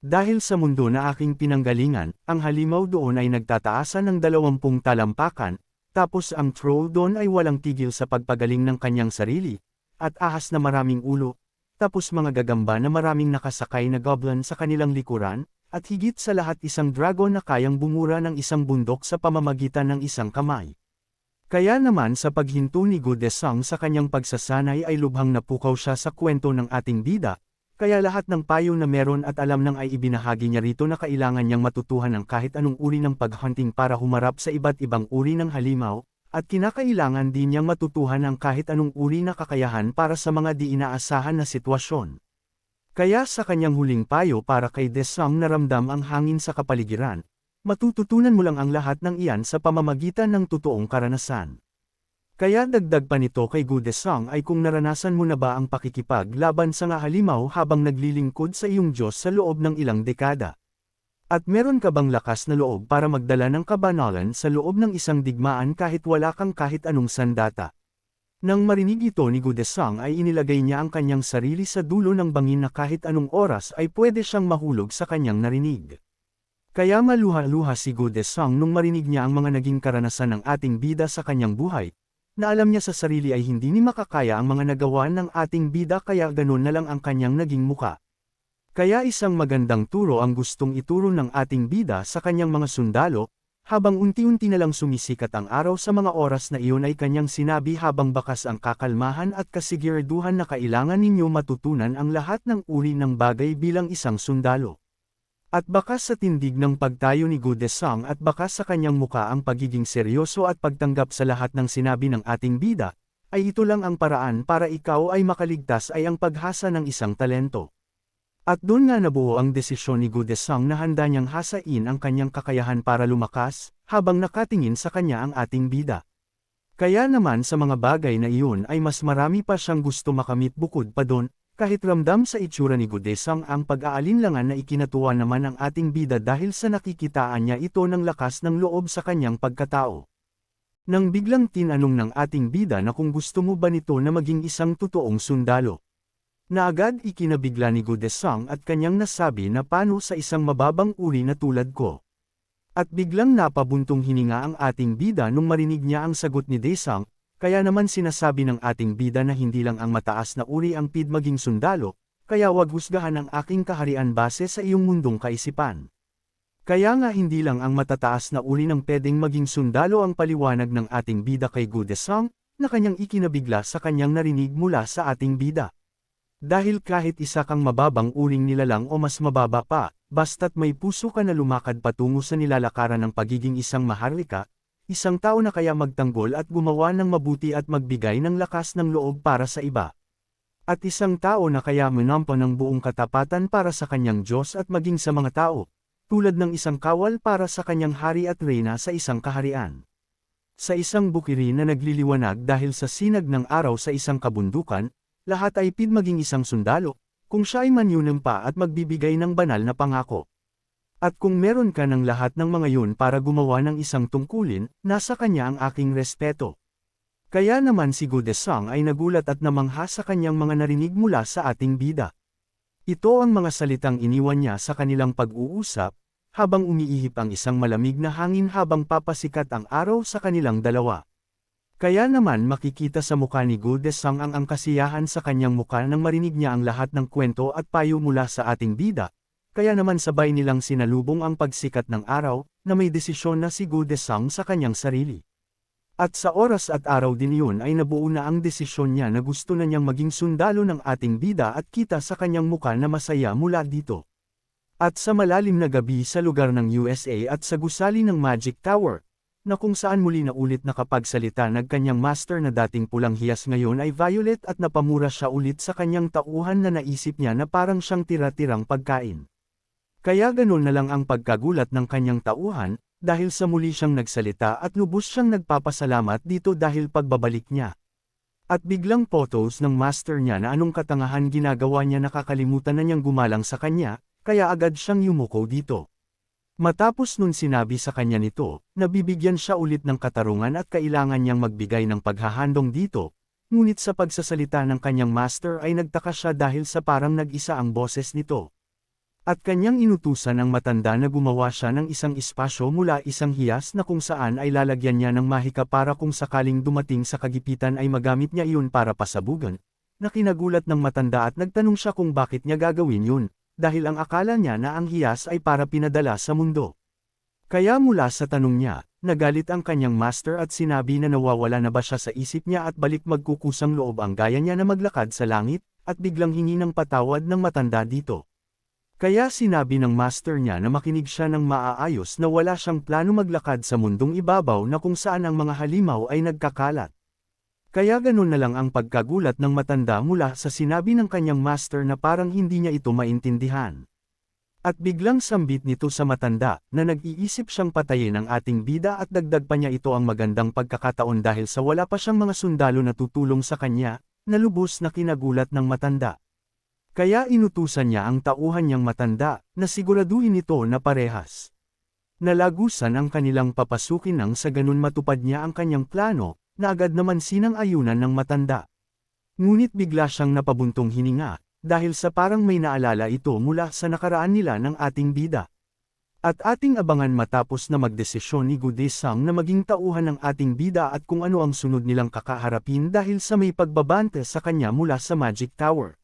Dahil sa mundo na aking pinanggalingan, ang halimaw doon ay nagtataasan ng 20 talampakan, tapos ang troll doon ay walang tigil sa pagpagaling ng kanyang sarili, at ahas na maraming ulo, tapos mga gagamba na maraming nakasakay na goblin sa kanilang likuran, at higit sa lahat isang dragon na kayang bumura ng isang bundok sa pamamagitan ng isang kamay. Kaya naman sa paghinto ni Gudesang sa kanyang pagsasanay ay lubhang napukaw siya sa kwento ng ating bida, kaya lahat ng payo na meron at alam nang ay ibinahagi niya rito na kailangan niyang matutuhan ng kahit anong uri ng paghunting para humarap sa iba't ibang uri ng halimaw, at kinakailangan din niyang matutuhan ng kahit anong uri na kakayahan para sa mga di inaasahan na sitwasyon. Kaya sa kanyang huling payo para kay Desang naramdam ang hangin sa kapaligiran, matututunan mo lang ang lahat ng iyan sa pamamagitan ng totoong karanasan. Kaya dagdag pa nito kay Gudesang ay kung naranasan mo na ba ang pakikipaglaban sa nga halimaw habang naglilingkod sa iyong Diyos sa loob ng ilang dekada. At meron ka bang lakas na loob para magdala ng kabanalan sa loob ng isang digmaan kahit wala kang kahit anong sandata? Nang marinig ito ni Gudesang ay inilagay niya ang kanyang sarili sa dulo ng bangin na kahit anong oras ay pwede siyang mahulog sa kanyang narinig. Kaya maluha-luha si Gudesang nung marinig niya ang mga naging karanasan ng ating bida sa kanyang buhay, na alam niya sa sarili ay hindi ni makakaya ang mga nagawa ng ating bida kaya ganun na lang ang kanyang naging muka. Kaya isang magandang turo ang gustong ituro ng ating bida sa kanyang mga sundalo, habang unti-unti na lang sumisikat ang araw sa mga oras na iyon ay kanyang sinabi habang bakas ang kakalmahan at kasiguraduhan na kailangan ninyo matutunan ang lahat ng uri ng bagay bilang isang sundalo. At bakas sa tindig ng pagtayo ni Gudesang at bakas sa kanyang muka ang pagiging seryoso at pagtanggap sa lahat ng sinabi ng ating bida, ay ito lang ang paraan para ikaw ay makaligtas ay ang paghasa ng isang talento. At doon nga nabuo ang desisyon ni Gudesang na handa niyang hasain ang kanyang kakayahan para lumakas, habang nakatingin sa kanya ang ating bida. Kaya naman sa mga bagay na iyon ay mas marami pa siyang gusto makamit bukod pa doon, kahit ramdam sa itsura ni Gudesang ang pag-aalinlangan na ikinatuwa naman ang ating bida dahil sa nakikitaan niya ito ng lakas ng loob sa kanyang pagkatao. Nang biglang tinanong ng ating bida na kung gusto mo ba nito na maging isang totoong sundalo. Na agad ikinabigla ni Gudesang at kanyang nasabi na paano sa isang mababang uri na tulad ko. At biglang napabuntong hininga ang ating bida nung marinig niya ang sagot ni Desang, kaya naman sinasabi ng ating bida na hindi lang ang mataas na uri ang pid maging sundalo, kaya wag husgahan ang aking kaharian base sa iyong mundong kaisipan. Kaya nga hindi lang ang matataas na uri ng pwedeng maging sundalo ang paliwanag ng ating bida kay Gudesang, na kanyang ikinabigla sa kanyang narinig mula sa ating bida. Dahil kahit isa kang mababang uring nilalang o mas mababa pa, basta't may puso ka na lumakad patungo sa nilalakaran ng pagiging isang maharlika, isang tao na kaya magtanggol at gumawa ng mabuti at magbigay ng lakas ng loob para sa iba. At isang tao na kaya manampa ng buong katapatan para sa kanyang Diyos at maging sa mga tao, tulad ng isang kawal para sa kanyang hari at reyna sa isang kaharian. Sa isang bukiri na nagliliwanag dahil sa sinag ng araw sa isang kabundukan, lahat ay pid maging isang sundalo, kung siya ay manyunumpa at magbibigay ng banal na pangako. At kung meron ka ng lahat ng mga yun para gumawa ng isang tungkulin, nasa kanya ang aking respeto. Kaya naman si Gudesang ay nagulat at namangha sa kanyang mga narinig mula sa ating bida. Ito ang mga salitang iniwan niya sa kanilang pag-uusap, habang umiihip ang isang malamig na hangin habang papasikat ang araw sa kanilang dalawa. Kaya naman makikita sa mukha ni Gudesang ang kasiyahan sa kanyang mukha nang marinig niya ang lahat ng kwento at payo mula sa ating bida, kaya naman sabay nilang sinalubong ang pagsikat ng araw, na may desisyon na si Gudesang sa kanyang sarili. At sa oras at araw din iyon ay nabuo na ang desisyon niya na gusto na niyang maging sundalo ng ating bida at kita sa kanyang mukha na masaya mula dito. At sa malalim na gabi sa lugar ng USA at sa gusali ng Magic Tower, na kung saan muli na ulit nakapagsalita nagkanyang master na dating pulang hiyas ngayon ay violet at napamura siya ulit sa kanyang tauhan na naisip niya na parang siyang tira-tirang pagkain. Kaya ganun na lang ang pagkagulat ng kanyang tauhan, dahil sa muli siyang nagsalita at lubos siyang nagpapasalamat dito dahil pagbabalik niya. At biglang photos ng master niya na anong katangahan ginagawa niya nakakalimutan na niyang gumalang sa kanya, kaya agad siyang yumuko dito. Matapos nun sinabi sa kanya nito, nabibigyan siya ulit ng katarungan at kailangan niyang magbigay ng paghahandong dito, ngunit sa pagsasalita ng kanyang master ay nagtaka siya dahil sa parang nag-isa ang boses nito. At kanyang inutusan ang matanda na gumawa siya ng isang espasyo mula isang hiyas na kung saan ay lalagyan niya ng mahika para kung sakaling dumating sa kagipitan ay magamit niya iyon para pasabugan, na kinagulat ng matanda at nagtanong siya kung bakit niya gagawin yun, dahil ang akala niya na ang hiyas ay para pinadala sa mundo. Kaya mula sa tanong niya, nagalit ang kanyang master at sinabi na nawawala na ba siya sa isip niya at balik magkukusang loob ang gaya niya na maglakad sa langit, at biglang hingi ng patawad ng matanda dito. Kaya sinabi ng master niya na makinig siya ng maaayos na wala siyang plano maglakad sa mundong ibabaw na kung saan ang mga halimaw ay nagkakalat. Kaya ganun na lang ang pagkagulat ng matanda mula sa sinabi ng kanyang master na parang hindi niya ito maintindihan. At biglang sambit nito sa matanda, na nag-iisip siyang patayin ang ating bida at dagdag pa niya ito ang magandang pagkakataon dahil sa wala pa siyang mga sundalo na tutulong sa kanya, na lubos na kinagulat ng matanda. Kaya inutusan niya ang tauhan niyang matanda, na siguraduhin ito na parehas. Nalagusan ang kanilang papasukin nang sa ganun matupad niya ang kanyang plano, na agad naman sinang-ayunan ng matanda. Ngunit bigla siyang napabuntong hininga, dahil sa parang may naalala ito mula sa nakaraan nila ng ating bida. At ating abangan matapos na magdesisyon ni Gudesang na maging tauhan ng ating bida at kung ano ang sunod nilang kakaharapin dahil sa may pagbabante sa kanya mula sa Magic Tower.